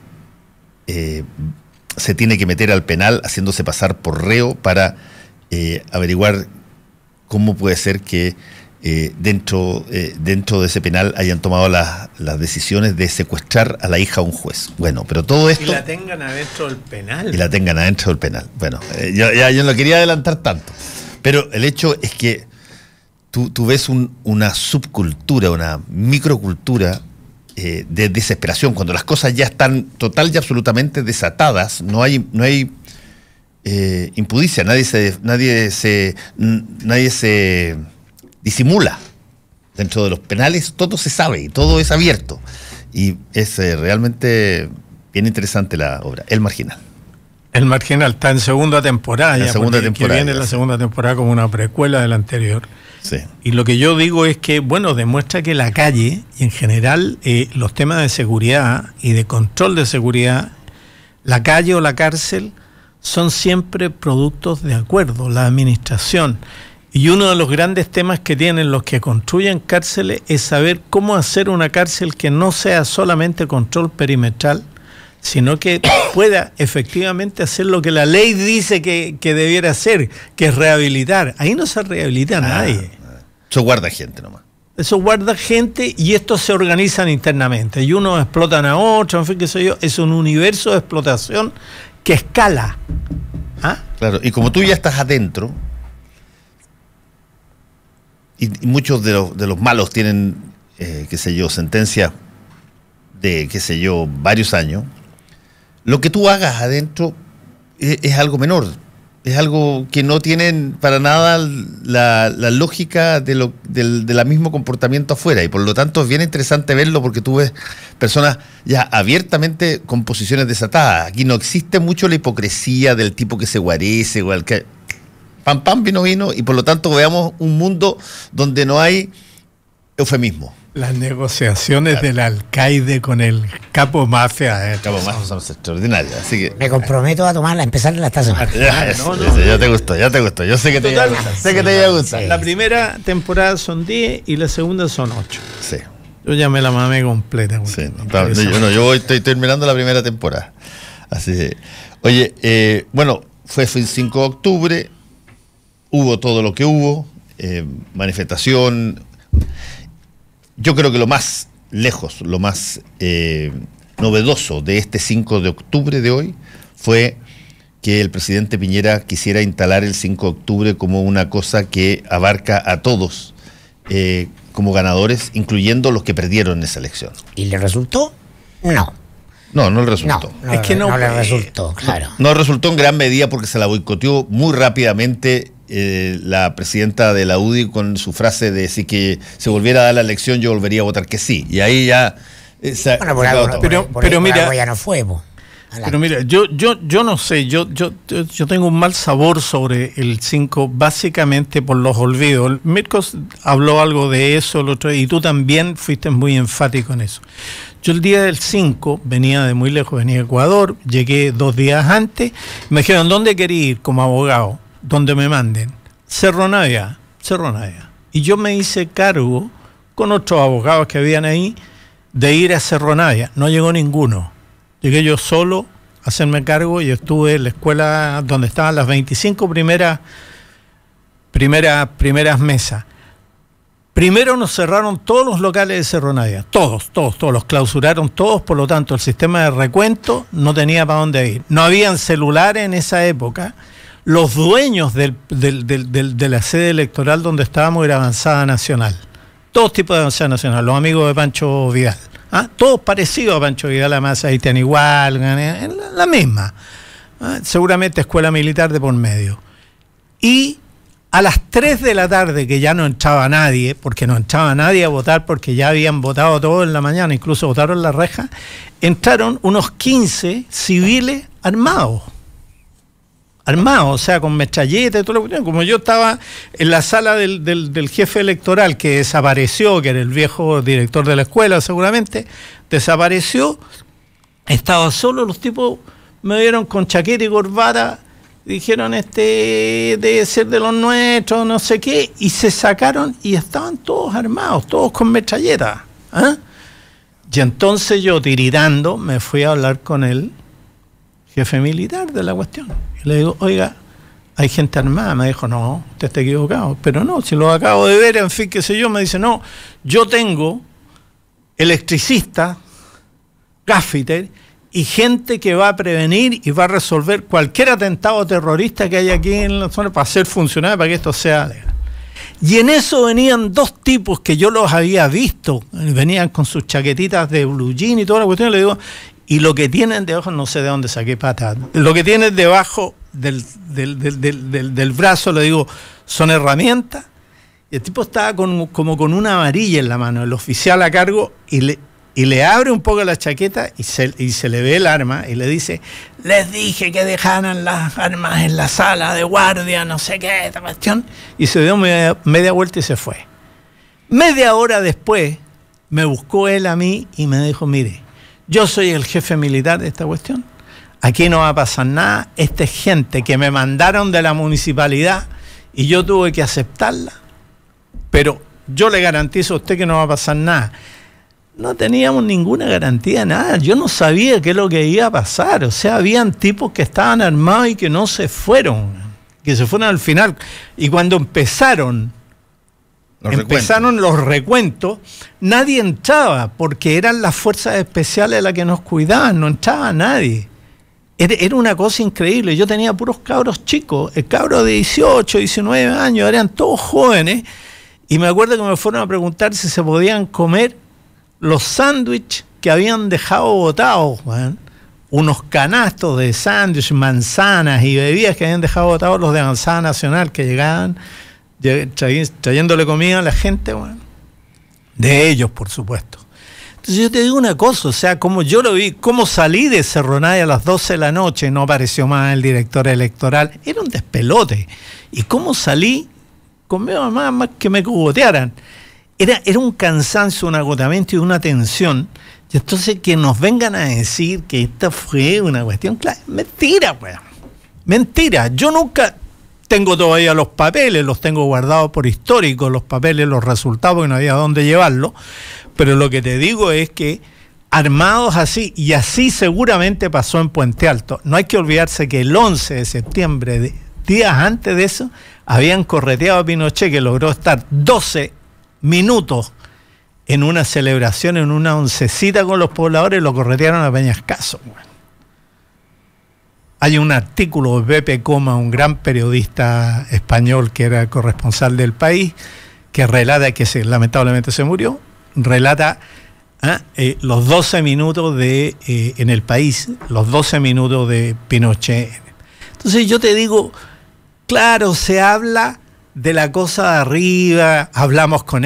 se tiene que meter al penal haciéndose pasar por reo para averiguar cómo puede ser que dentro de ese penal hayan tomado las decisiones de secuestrar a la hija de un juez. Bueno, pero todo esto... Y la tengan adentro del penal. Bueno, yo no quería adelantar tanto, pero el hecho es que tú ves una subcultura, una microcultura de desesperación, cuando las cosas ya están total y absolutamente desatadas, no hay impudicia, nadie se disimula. Dentro de los penales todo se sabe y todo es abierto. Y es realmente bien interesante la obra, El Marginal. El Marginal está en segunda temporada. Que viene la segunda temporada como una precuela de la anterior. Sí. Y lo que yo digo es que, bueno, demuestra que la calle y en general los temas de seguridad y de control de seguridad, la calle o la cárcel son siempre productos de acuerdo, la administración. Y uno de los grandes temas que tienen los que construyen cárceles es saber cómo hacer una cárcel que no sea solamente control perimetral, sino que pueda efectivamente hacer lo que la ley dice que debiera hacer, que es rehabilitar. Ahí no se rehabilita a nadie. Eso guarda gente nomás. Eso guarda gente y estos se organizan internamente. Y unos explotan a otros, en fin, qué sé yo. Es un universo de explotación que escala. Claro, y como tú ya estás adentro, y muchos de los malos tienen, sentencia de, varios años, lo que tú hagas adentro es algo menor. es algo que no tienen para nada la lógica de la mismo comportamiento afuera, y por lo tanto es bien interesante verlo, porque tú ves personas ya abiertamente con posiciones desatadas. Aquí no existe mucho la hipocresía del tipo que se guarece o el que pam pam vino, y por lo tanto veamos un mundo donde no hay eufemismo. Las negociaciones del alcaide con el capo mafia. Capo mafia son extraordinarias. Así que me comprometo a tomarla, a empezar esta semana. Ya te gustó. Yo sé que te iba a gustar. Sé que te iba a gustar. La primera temporada son 10 y la segunda son 8. Sí. Yo ya me la mamé completa. Sí. Yo estoy terminando la primera temporada. Así que, oye, bueno, fue el 5 de octubre, hubo todo lo que hubo, manifestación. Yo creo que lo más lejos, lo más novedoso de este 5 de octubre de hoy fue que el presidente Piñera quisiera instalar el 5 de octubre como una cosa que abarca a todos como ganadores, incluyendo los que perdieron esa elección. ¿Y le resultó? No. No le resultó. Es que no le resultó, claro. No resultó en gran medida porque se la boicoteó muy rápidamente la presidenta de la UDI con su frase de si que se volviera a dar la elección yo volvería a votar que sí. Y ahí ya... pero mira, ya no fue, pero mira, yo no sé, yo tengo un mal sabor sobre el 5, básicamente por los olvidos. Mirko habló algo de eso el otro día, y tú también fuiste muy enfático en eso. Yo el día del 5 venía de muy lejos, venía de Ecuador, llegué 2 días antes, me dijeron, ¿dónde quería ir como abogado? Donde me manden. Cerro Navia. Y yo me hice cargo, con otros abogados que habían ahí, de ir a Cerro Navia. No llegó ninguno. Llegué yo solo a hacerme cargo y estuve en la escuela donde estaban las 25 primeras mesas. Primero nos cerraron todos los locales de Cerro Navia, todos, los clausuraron todos, por lo tanto el sistema de recuento no tenía para dónde ir. No habían celulares en esa época. Los dueños de la sede electoral donde estábamos era Avanzada Nacional. Todos tipos de Avanzada Nacional, los amigos de Pancho Vidal. Todos parecidos a Pancho Vidal, además ahí están igual, la misma. Seguramente escuela militar de por medio. Y a las 3 de la tarde, que ya no entraba nadie, porque no entraba nadie a votar, porque ya habían votado todos en la mañana, incluso votaron la reja, entraron unos 15 civiles armados, o sea, con metralleta y todo lo que... Como yo estaba en la sala del jefe electoral, que desapareció, que era el viejo director de la escuela seguramente, desapareció, estaba solo, los tipos me vieron con chaqueta y corbata, dijeron, debe ser de los nuestros, no sé qué, y se sacaron y estaban todos armados, todos con metralleta. Y entonces yo, tiritando, me fui a hablar con el jefe militar de la cuestión. Y le digo, oiga, hay gente armada. Me dijo, no, usted está equivocado. Pero no, si lo acabo de ver, en fin, qué sé yo. Me dice, no, yo tengo electricistas, gaffiter y gente que va a prevenir y va a resolver cualquier atentado terrorista que haya aquí en la zona para hacer funcionar, para que esto sea legal. Y en eso venían 2 tipos que yo los había visto, venían con sus chaquetitas de blue jean y toda la cuestión. Le digo, y lo que tienen debajo, no sé de dónde saqué pata, lo que tienen debajo del brazo, le digo, son herramientas. Y el tipo estaba como con una varilla en la mano, el oficial a cargo, y le abre un poco la chaqueta y se le ve el arma y le dice, les dije que dejaran las armas en la sala de guardia, no sé qué, esta cuestión. Y se dio media vuelta y se fue. Media hora después me buscó él a mí y me dijo, mire, yo soy el jefe militar de esta cuestión, aquí no va a pasar nada, esta es gente que me mandaron de la municipalidad y yo tuve que aceptarla, pero yo le garantizo a usted que no va a pasar nada. No teníamos ninguna garantía de nada, yo no sabía qué es lo que iba a pasar, o sea, habían tipos que estaban armados y que no se fueron, que se fueron al final, y cuando empezaron los recuentos, nadie entraba, porque eran las fuerzas especiales las que nos cuidaban, no entraba nadie. Era una cosa increíble. Yo tenía puros cabros chicos, el cabro de 18, 19 años, eran todos jóvenes, y me acuerdo que me fueron a preguntar si se podían comer los sándwiches que habían dejado botados, unos canastos de sándwich, manzanas y bebidas que habían dejado botados los de Avanzada Nacional, que llegaban trayéndole comida a la gente, bueno, de ellos, por supuesto. Entonces yo te digo una cosa, o sea, como yo lo vi, cómo salí de Cerro Navia a las 12 de la noche, no apareció más el director electoral, era un despelote. Y cómo salí con mi mamá más que me cogotearan. Era un cansancio, un agotamiento y una tensión. Y entonces que nos vengan a decir que esta fue una cuestión, claro, mentira, weón. Mentira. Yo nunca tengo todavía los papeles, los tengo guardados por histórico, los papeles, los resultados, porque no había dónde llevarlo. Pero lo que te digo es que armados así, y así seguramente pasó en Puente Alto. No hay que olvidarse que el 11 de septiembre, días antes de eso, habían correteado a Pinochet, que logró estar 12 minutos en una celebración, en una oncecita con los pobladores, lo corretearon a Peñascaso. Hay un artículo de Pepe Coma, un gran periodista español que era corresponsal del País, que relata que lamentablemente se murió, relata los 12 minutos en el País, los 12 minutos de Pinochet. Entonces yo te digo, claro, se habla de la cosa de arriba, hablamos con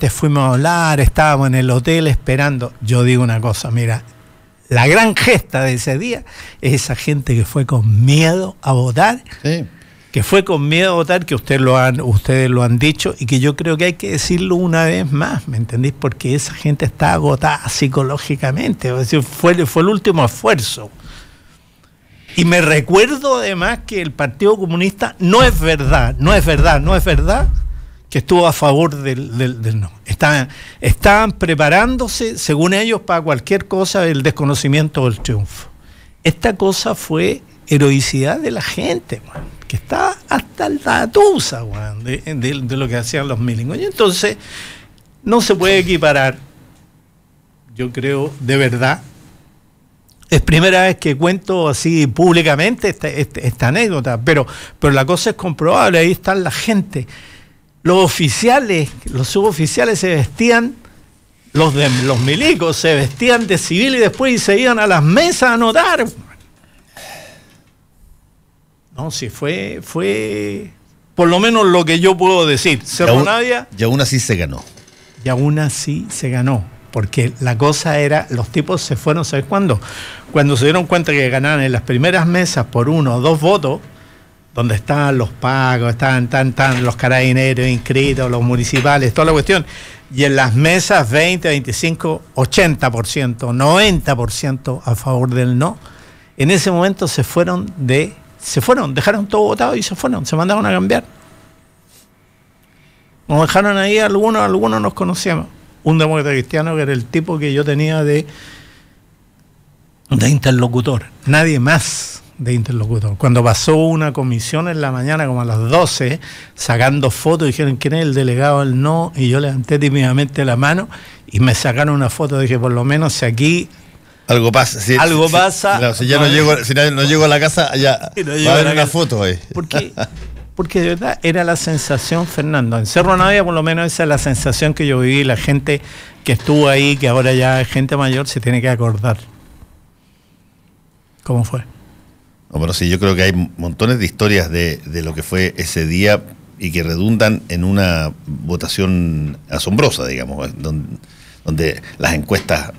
fuimos a hablar, estábamos en el hotel esperando. Yo digo una cosa, mira, la gran gesta de ese día es esa gente que fue con miedo a votar, sí, que fue con miedo a votar, que ustedes lo han dicho, y que yo creo que hay que decirlo una vez más, ¿me entendés? Porque esa gente está agotada psicológicamente, es decir, fue el último esfuerzo. Y me recuerdo además que el Partido Comunista no es verdad que estuvo a favor del no. Estaban preparándose, según ellos, para cualquier cosa, el desconocimiento del triunfo. Esta cosa fue heroicidad de la gente, man, que está hasta la tusa, man, de lo que hacían los milingos. Y entonces no se puede equiparar, yo creo, de verdad. Es primera vez que cuento así públicamente esta anécdota, pero la cosa es comprobable, ahí está la gente. Los oficiales, los suboficiales se vestían, los milicos se vestían de civil y después se iban a las mesas a anotar. No, sí, fue por lo menos lo que yo puedo decir. Cerro Navia. Y aún así se ganó. Y aún así se ganó. Porque la cosa era, los tipos se fueron, ¿sabes cuándo? Cuando se dieron cuenta que ganaban en las primeras mesas por 1 o 2 votos, donde estaban los pagos, estaban los carabineros inscritos, los municipales, toda la cuestión, y en las mesas 20, 25, 80%, 90% a favor del no, en ese momento dejaron todo votado y se mandaron a cambiar. Nos dejaron ahí, algunos nos conocíamos. Un demócrata cristiano que era el tipo que yo tenía de interlocutor, nadie más de interlocutor. Cuando pasó una comisión en la mañana como a las 12, sacando fotos, dijeron ¿quién es el delegado del no? Y yo levanté tímidamente la mano y me sacaron una foto, dije por lo menos si aquí algo pasa. Algo pasa. Claro, si ya no llego a la casa, ya va a haber una foto ahí. Porque de verdad era la sensación, Fernando. En Cerro Navia, por lo menos, esa es la sensación que yo viví. La gente que estuvo ahí, que ahora ya es gente mayor, se tiene que acordar. ¿Cómo fue? No, pero sí, yo creo que hay montones de historias de lo que fue ese día y que redundan en una votación asombrosa, digamos, donde las encuestas,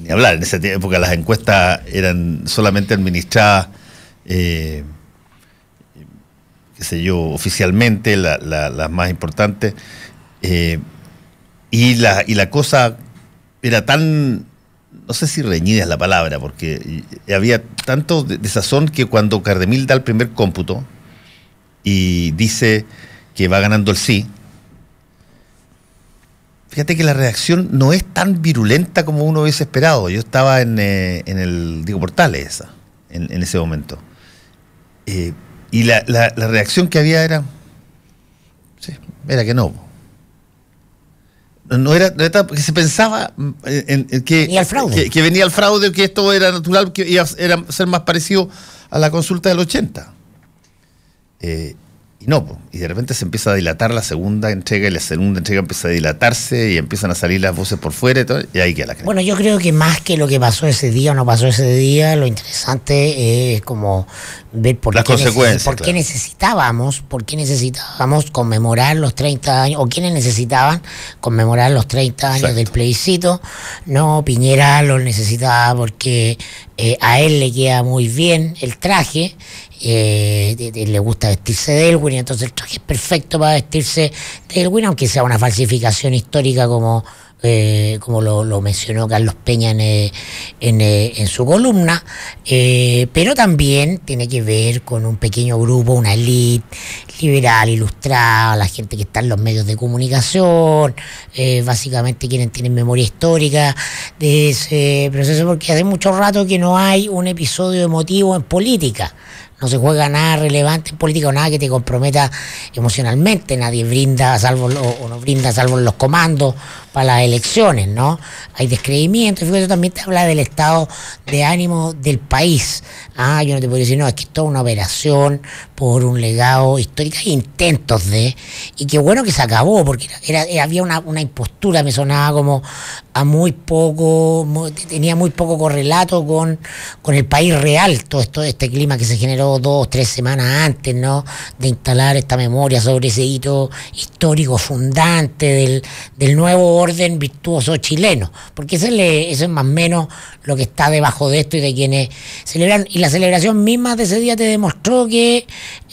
ni hablar, en esa época las encuestas eran solamente administradas qué sé yo, oficialmente, las más importantes, y la cosa era tan, no sé si reñida es la palabra, porque había tanto desazón que cuando Cardemil da el primer cómputo y dice que va ganando el sí, fíjate que la reacción no es tan virulenta como uno hubiese esperado. Yo estaba en el Diego Portales en ese momento. Y la reacción que había era que no. No era porque se pensaba en que venía el fraude, que esto era natural, que iba a ser más parecido a la consulta del 80. Y no, y de repente se empieza a dilatar la segunda entrega y la segunda entrega empieza a dilatarse y empiezan a salir las voces por fuera y todo, y ahí queda la crema. Bueno, yo creo que más que lo que pasó ese día o no pasó ese día, lo interesante es como ver por qué necesitábamos conmemorar los 30 años, o quiénes necesitaban conmemorar los 30 años Exacto. del plebiscito. No, Piñera lo necesitaba porque a él le queda muy bien el traje. Le gusta vestirse de Elwin, entonces el traje es perfecto para vestirse de Elwin, aunque sea una falsificación histórica como lo mencionó Carlos Peña en su columna, pero también tiene que ver con un pequeño grupo, una élite liberal, ilustrada, la gente que está en los medios de comunicación, básicamente quienes tienen memoria histórica de ese proceso, porque hace mucho rato que no hay un episodio emotivo en política. No se juega nada relevante en política o nada que te comprometa emocionalmente. Nadie brinda salvo los comandos para las elecciones, ¿no? Hay descreimiento. Y eso también te habla del estado de ánimo del país. Yo no te puedo decir, no, es que es toda una operación por un legado histórico. Hay intentos de... Y qué bueno que se acabó, porque había una impostura, me sonaba como a muy poco... tenía muy poco correlato con el país real, todo este clima que se generó 2 o 3 semanas antes, ¿no? De instalar esta memoria sobre ese hito histórico fundante del nuevo orden virtuoso chileno, porque eso es más o menos lo que está debajo de esto y de quienes celebran, y la celebración misma de ese día te demostró que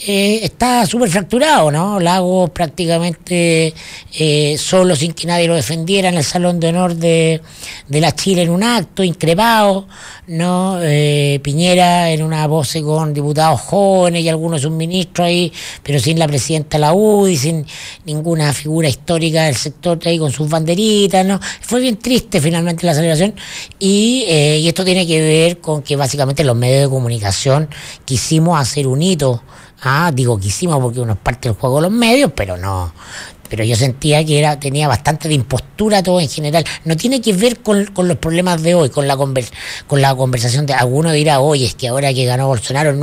está súper fracturado, ¿no? Lagos prácticamente solo, sin que nadie lo defendiera, en el Salón de Honor de la Chile en un acto, increpado, ¿no? Piñera en una pose con diputados jóvenes y algunos de sus ministros ahí, pero sin la presidenta de la UDI, sin ninguna figura histórica del sector ahí con sus banderitas, ¿no? Fue bien triste finalmente la celebración, y esto tiene que ver con que básicamente los medios de comunicación quisimos hacer un hito. Digo quisimos porque uno es parte del juego de los medios, pero no. Pero yo sentía que tenía bastante de impostura todo en general. No tiene que ver con los problemas de hoy, con la conversación de... Alguno dirá, oye, es que ahora que ganó Bolsonaro,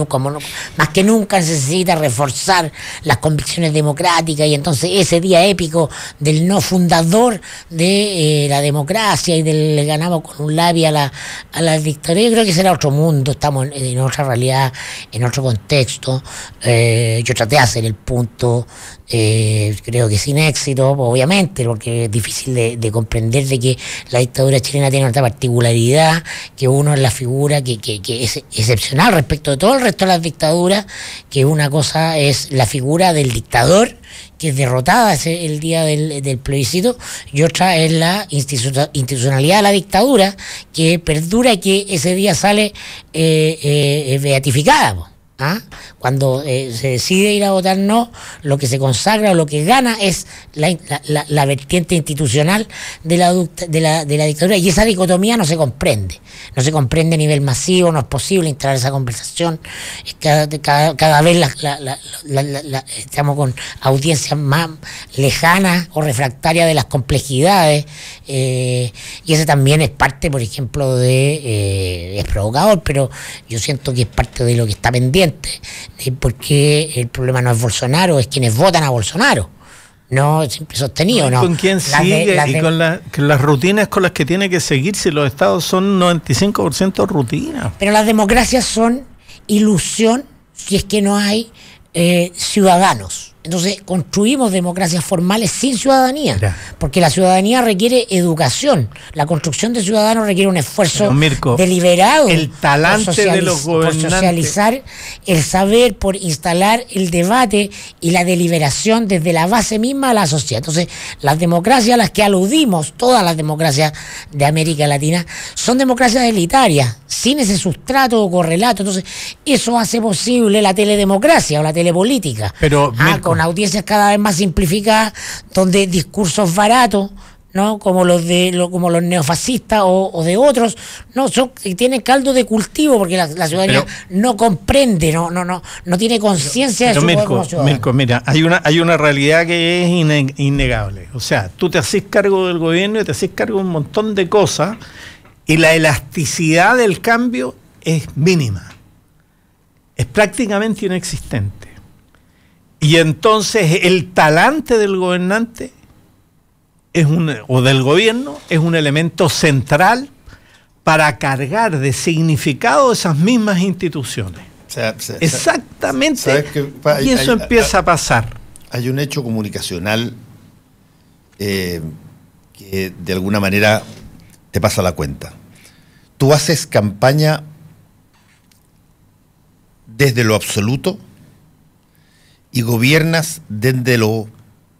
más que nunca necesita reforzar las convicciones democráticas, y entonces ese día épico del no fundador de la democracia y del ganamos con un labi a la dictadura, yo creo que será otro mundo, estamos en otra realidad, en otro contexto. Yo traté de hacer el punto, creo que sin éxito, obviamente, porque es difícil de comprender de que la dictadura chilena tiene otra particularidad, que uno es la figura que es excepcional respecto de todo el resto de las dictaduras, que una cosa es la figura del dictador, que es derrotada el día del plebiscito, y otra es la institucionalidad de la dictadura, que perdura y que ese día sale beatificada. Cuando se decide ir a votar no, lo que se consagra o lo que gana es la vertiente institucional de la dictadura, y esa dicotomía no se comprende a nivel masivo. No es posible instalar esa conversación. Cada vez estamos con audiencias más lejanas o refractarias de las complejidades, y ese también es parte, por ejemplo, es provocador, pero yo siento que es parte de lo que está pendiente, porque el problema no es Bolsonaro, es quienes votan a Bolsonaro. No, siempre sostenido, ¿no? ¿Con quién sigue? Y con las rutinas con las que tiene que seguir, si los estados son 95% rutinas. Pero las democracias son ilusión si es que no hay ciudadanos. Entonces construimos democracias formales sin ciudadanía, porque la ciudadanía requiere educación. La construcción de ciudadanos requiere un esfuerzo deliberado, el talante de los gobernantes, por socializar el saber, por instalar el debate y la deliberación desde la base misma de la sociedad. Entonces, las democracias a las que aludimos, todas las democracias de América Latina, son democracias elitarias, sin ese sustrato o correlato. Entonces, eso hace posible la teledemocracia o la telepolítica. Pero con audiencias cada vez más simplificadas, donde discursos baratos, ¿no? como los neofascistas o de otros, no tienen caldo de cultivo, porque la ciudadanía no comprende, no tiene conciencia de su poder como ciudadano. Mirko, mira, hay una realidad que es innegable. O sea, tú te haces cargo del gobierno y te haces cargo de un montón de cosas, y la elasticidad del cambio es mínima, es prácticamente inexistente. Y entonces el talante del gobernante o del gobierno es un elemento central para cargar de significado esas mismas instituciones. Exactamente. Y eso empieza a pasar. Hay un hecho comunicacional que de alguna manera te pasa la cuenta. Tú haces campaña desde lo absoluto y gobiernas desde lo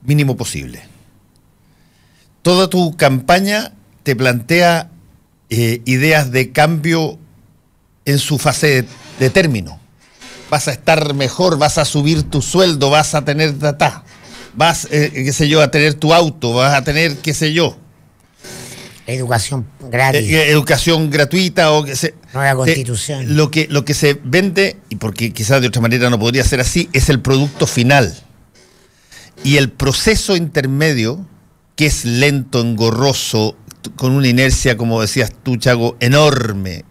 mínimo posible. Toda tu campaña te plantea ideas de cambio en su fase de término. Vas a estar mejor, vas a subir tu sueldo, vas a tener vas, qué sé yo, a tener tu auto, vas a tener, qué sé yo. Educación gratis. Educación gratuita o que se... Nueva constitución. Lo que se vende, y porque quizás de otra manera no podría ser así, es el producto final. Y el proceso intermedio, que es lento, engorroso, con una inercia, como decías tú, Chago, enorme,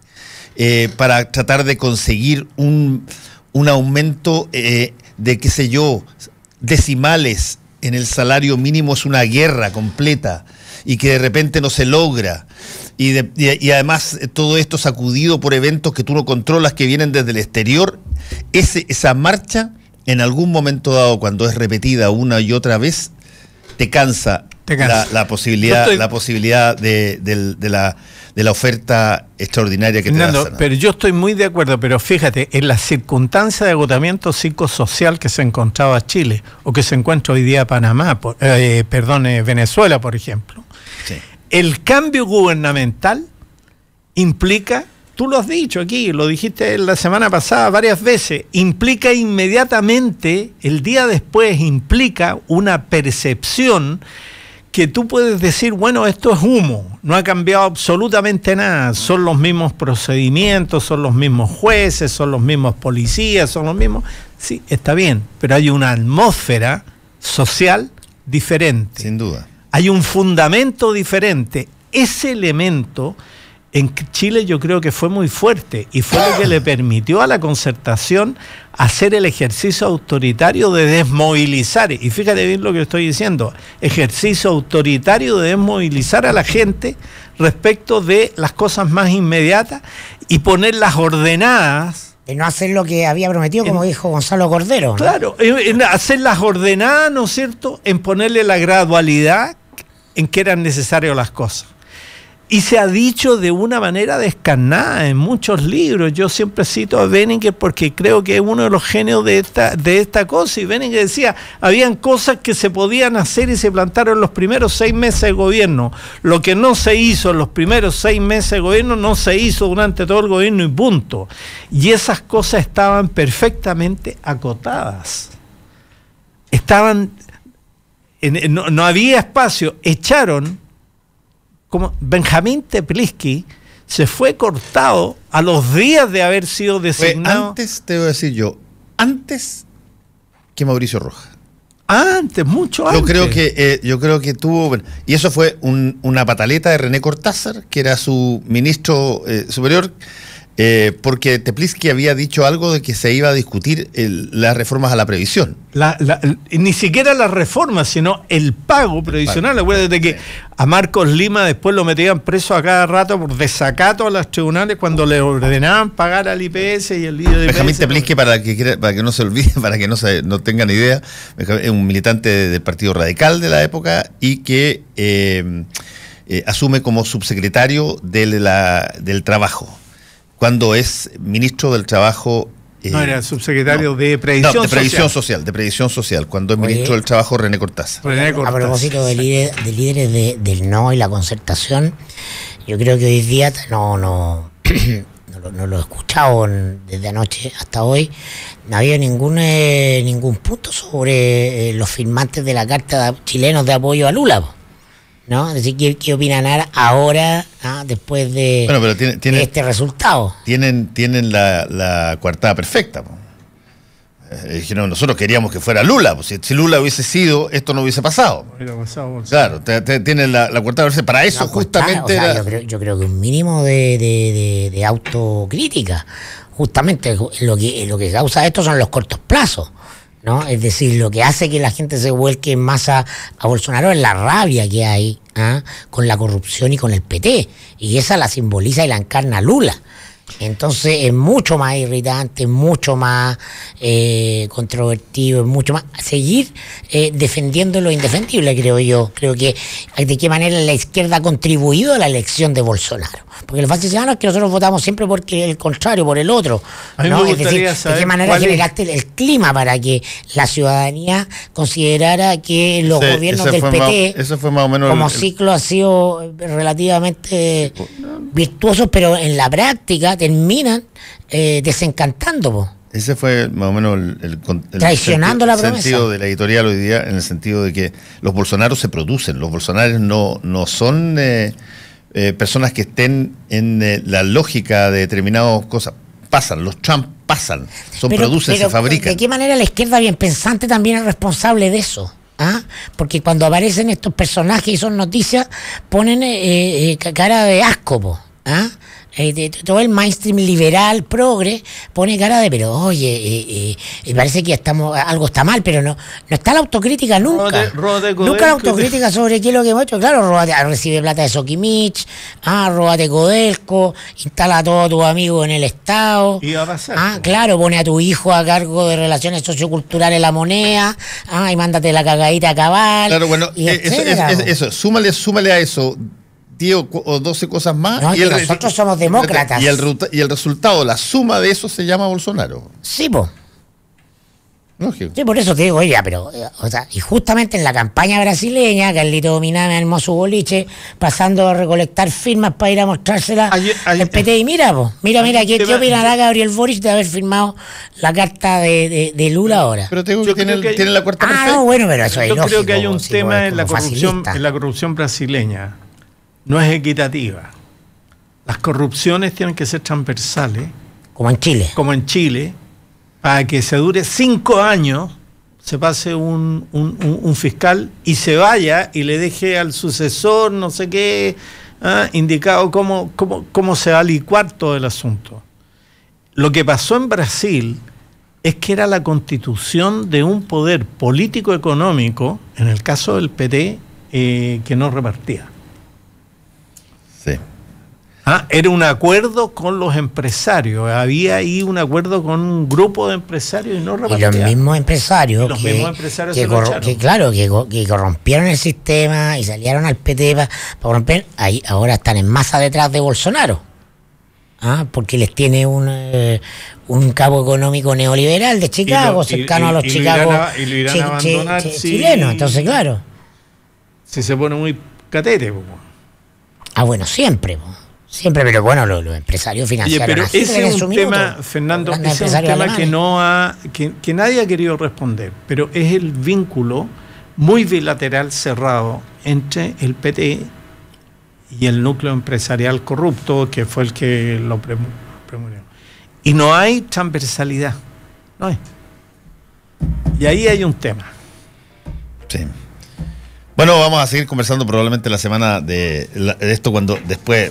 para tratar de conseguir un aumento de, qué sé yo, decimales en el salario mínimo, es una guerra completa y que de repente no se logra. Y además todo esto sacudido por eventos que tú no controlas, que vienen desde el exterior. Esa marcha, en algún momento dado, cuando es repetida una y otra vez, te cansa. La posibilidad de la oferta extraordinaria que Fernando, te da. Pero yo estoy muy de acuerdo, pero fíjate, en las circunstancias de agotamiento psicosocial que se encontraba Chile, o que se encuentra hoy día Panamá, Venezuela, por ejemplo, sí. El cambio gubernamental implica, tú lo has dicho aquí, lo dijiste la semana pasada varias veces, implica inmediatamente, el día después, implica una percepción que tú puedes decir, bueno, esto es humo, no ha cambiado absolutamente nada, son los mismos procedimientos, son los mismos jueces, son los mismos policías, son los mismos... Sí, está bien, pero hay una atmósfera social diferente. Sin duda. Hay un fundamento diferente. Ese elemento en Chile yo creo que fue muy fuerte y fue lo que le permitió a la Concertación hacer el ejercicio autoritario de desmovilizar, y fíjate bien lo que estoy diciendo, ejercicio autoritario de desmovilizar a la gente respecto de las cosas más inmediatas y ponerlas ordenadas. De no hacer lo que había prometido, como dijo Gonzalo Cordero, ¿no? Claro, en hacerlas ordenadas, ¿no es cierto?, en ponerle la gradualidad en que eran necesarias las cosas. Y se ha dicho de una manera descarnada en muchos libros. Yo siempre cito a Benninger porque creo que es uno de los genios de esta cosa. Y Benninger decía, habían cosas que se podían hacer y se plantaron en los primeros 6 meses de gobierno. Lo que no se hizo en los primeros 6 meses de gobierno no se hizo durante todo el gobierno y punto. Y esas cosas estaban perfectamente acotadas. No había espacio. Echaron... Como Benjamín Tepliski se fue cortado a los días de haber sido designado. Antes, te voy a decir yo, antes que Mauricio Rojas. Antes, mucho antes. Yo creo que tuvo... Y eso fue una pataleta de René Cortázar, que era su ministro superior, porque Tepliski había dicho algo de que se iba a discutir las reformas a la previsión. Ni siquiera las reformas, sino el pago previsional. Acuérdate que a Marcos Lima después lo metían preso a cada rato por desacato a los tribunales cuando le ordenaban pagar al IPS y el IPS. Benjamín Tepliski, para que no se olvide, para que no tengan idea, es un militante del Partido Radical de la época y que asume como subsecretario del Trabajo, cuando es ministro del Trabajo. No, era subsecretario de Previsión Social. De Previsión Social, cuando es ministro del Trabajo René Cortázar. A propósito de líderes del no y la concertación, yo creo que hoy día no lo he escuchado desde anoche hasta hoy, no había ningún punto sobre los firmantes de la Carta chilenos de apoyo a Lula, ¿no? Es decir, ¿qué opinan ahora, después de este resultado? Tienen la coartada perfecta. Dijeron, nosotros queríamos que fuera Lula. Pues, si Lula hubiese sido, esto no hubiese pasado. Claro, tienen la coartada perfecta. Para eso justamente... Yo creo que un mínimo de autocrítica. Justamente lo que causa esto son los cortos plazos. ¿no? Es decir, lo que hace que la gente se vuelque en masa a Bolsonaro es la rabia que hay con la corrupción y con el PT. Y esa la simboliza y la encarna Lula. Entonces es mucho más irritante, mucho más controvertido, es mucho más seguir defendiendo lo indefendible, creo yo. Creo que de qué manera la izquierda ha contribuido a la elección de Bolsonaro. Porque lo fácil es que nosotros votamos siempre por el contrario, por el otro. ¿no? Es decir, de qué manera generaste el clima para que la ciudadanía considerara que los gobiernos del PT eso fue más o menos como ciclo ha sido relativamente virtuosos, pero en la práctica terminan desencantando. Po. Ese fue más o menos el traicionando la promesa. El sentido de la editorial hoy día, en el sentido de que los bolsonaros se producen. Los bolsonaros no son personas que estén en la lógica de determinadas cosas. Pasan, los Trump pasan, producen, se fabrican. ¿De qué manera la izquierda bien pensante también es responsable de eso? Porque cuando aparecen estos personajes y son noticias, ponen cara de asco, po. Todo el mainstream liberal, progre, pone cara de, pero oye, parece que algo está mal, pero no está la autocrítica nunca. Nunca la autocrítica sobre qué es lo que hemos hecho. Claro, recibe plata de Sokimich, róbate Codelco, instala a todos tus amigos en el Estado. Y va a pasar. Claro, pone a tu hijo a cargo de relaciones socioculturales La Moneda, y mándate la cagadita a cabal. Claro, bueno, eso, súmale a eso 10 o 12 cosas más. No, nosotros somos demócratas. Y el resultado, la suma de eso se llama Bolsonaro. Sí, po. Lógico. Sí, por eso te digo, oye, pero, y justamente en la campaña brasileña, Carlito Dominame armó su boliche, pasando a recolectar firmas para ir a mostrársela al PT. Y mira, ¿qué opinará Gabriel Boric de haber firmado la carta de Lula ahora? Pero te digo que tiene la cuarta perfecta. No, bueno, pero eso es ilógico. Yo creo que hay un tema en la corrupción brasileña. No es equitativa. Las corrupciones tienen que ser transversales. Como en Chile. Para que se dure 5 años, se pase un fiscal y se vaya y le deje al sucesor, no sé qué, indicado cómo se va a licuar todo el asunto. Lo que pasó en Brasil es que era la constitución de un poder político-económico, en el caso del PT, que no repartía. Sí. Era un acuerdo con los empresarios. Había ahí un acuerdo con un grupo de empresarios y no repartían. Y los mismos empresarios que corrompieron el sistema y salieron al PT para corromper, ahí ahora están en masa detrás de Bolsonaro. Porque les tiene un cabo económico neoliberal de Chicago, cercano a los Chicago chilenos. Entonces, claro. Si se pone muy catete. Bueno, siempre, pero bueno, los empresarios financieros. Pero ese es un tema, Fernando, ese es un tema que nadie ha querido responder, pero es el vínculo muy bilateral cerrado entre el PT y el núcleo empresarial corrupto, que fue el que lo promovió. Y no hay transversalidad, no hay. Y ahí hay un tema. Sí. Bueno, vamos a seguir conversando probablemente la semana de esto cuando después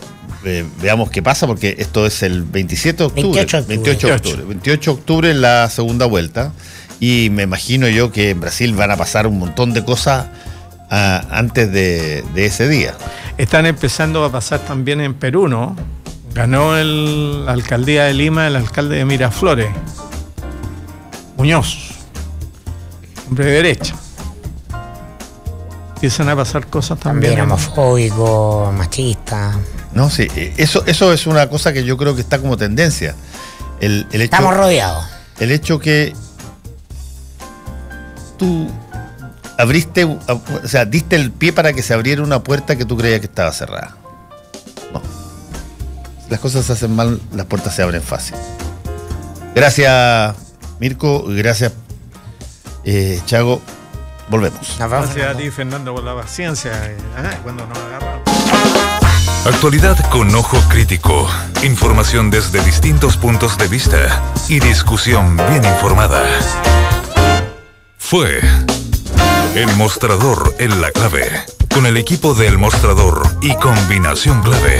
veamos qué pasa, porque esto es el 27 de octubre. 28 de octubre en la segunda vuelta. Y me imagino yo que en Brasil van a pasar un montón de cosas antes de ese día. Están empezando a pasar también en Perú, ¿no? Ganó la alcaldía de Lima el alcalde de Miraflores, Muñoz, hombre de derecha. Empiezan a pasar cosas también homofóbico, machista. No, sí, eso es una cosa que yo creo que está como tendencia. Estamos rodeados. El hecho que tú diste el pie para que se abriera una puerta que tú creías que estaba cerrada. No. Si las cosas se hacen mal, las puertas se abren fácil. Gracias, Mirko, y gracias, Chago. Volvemos. Gracias a ti, Fernando, por la paciencia cuando nos agarramos. Actualidad con ojo crítico, información desde distintos puntos de vista y discusión bien informada. Fue El Mostrador en la Clave, con el equipo del Mostrador y Combinación Clave.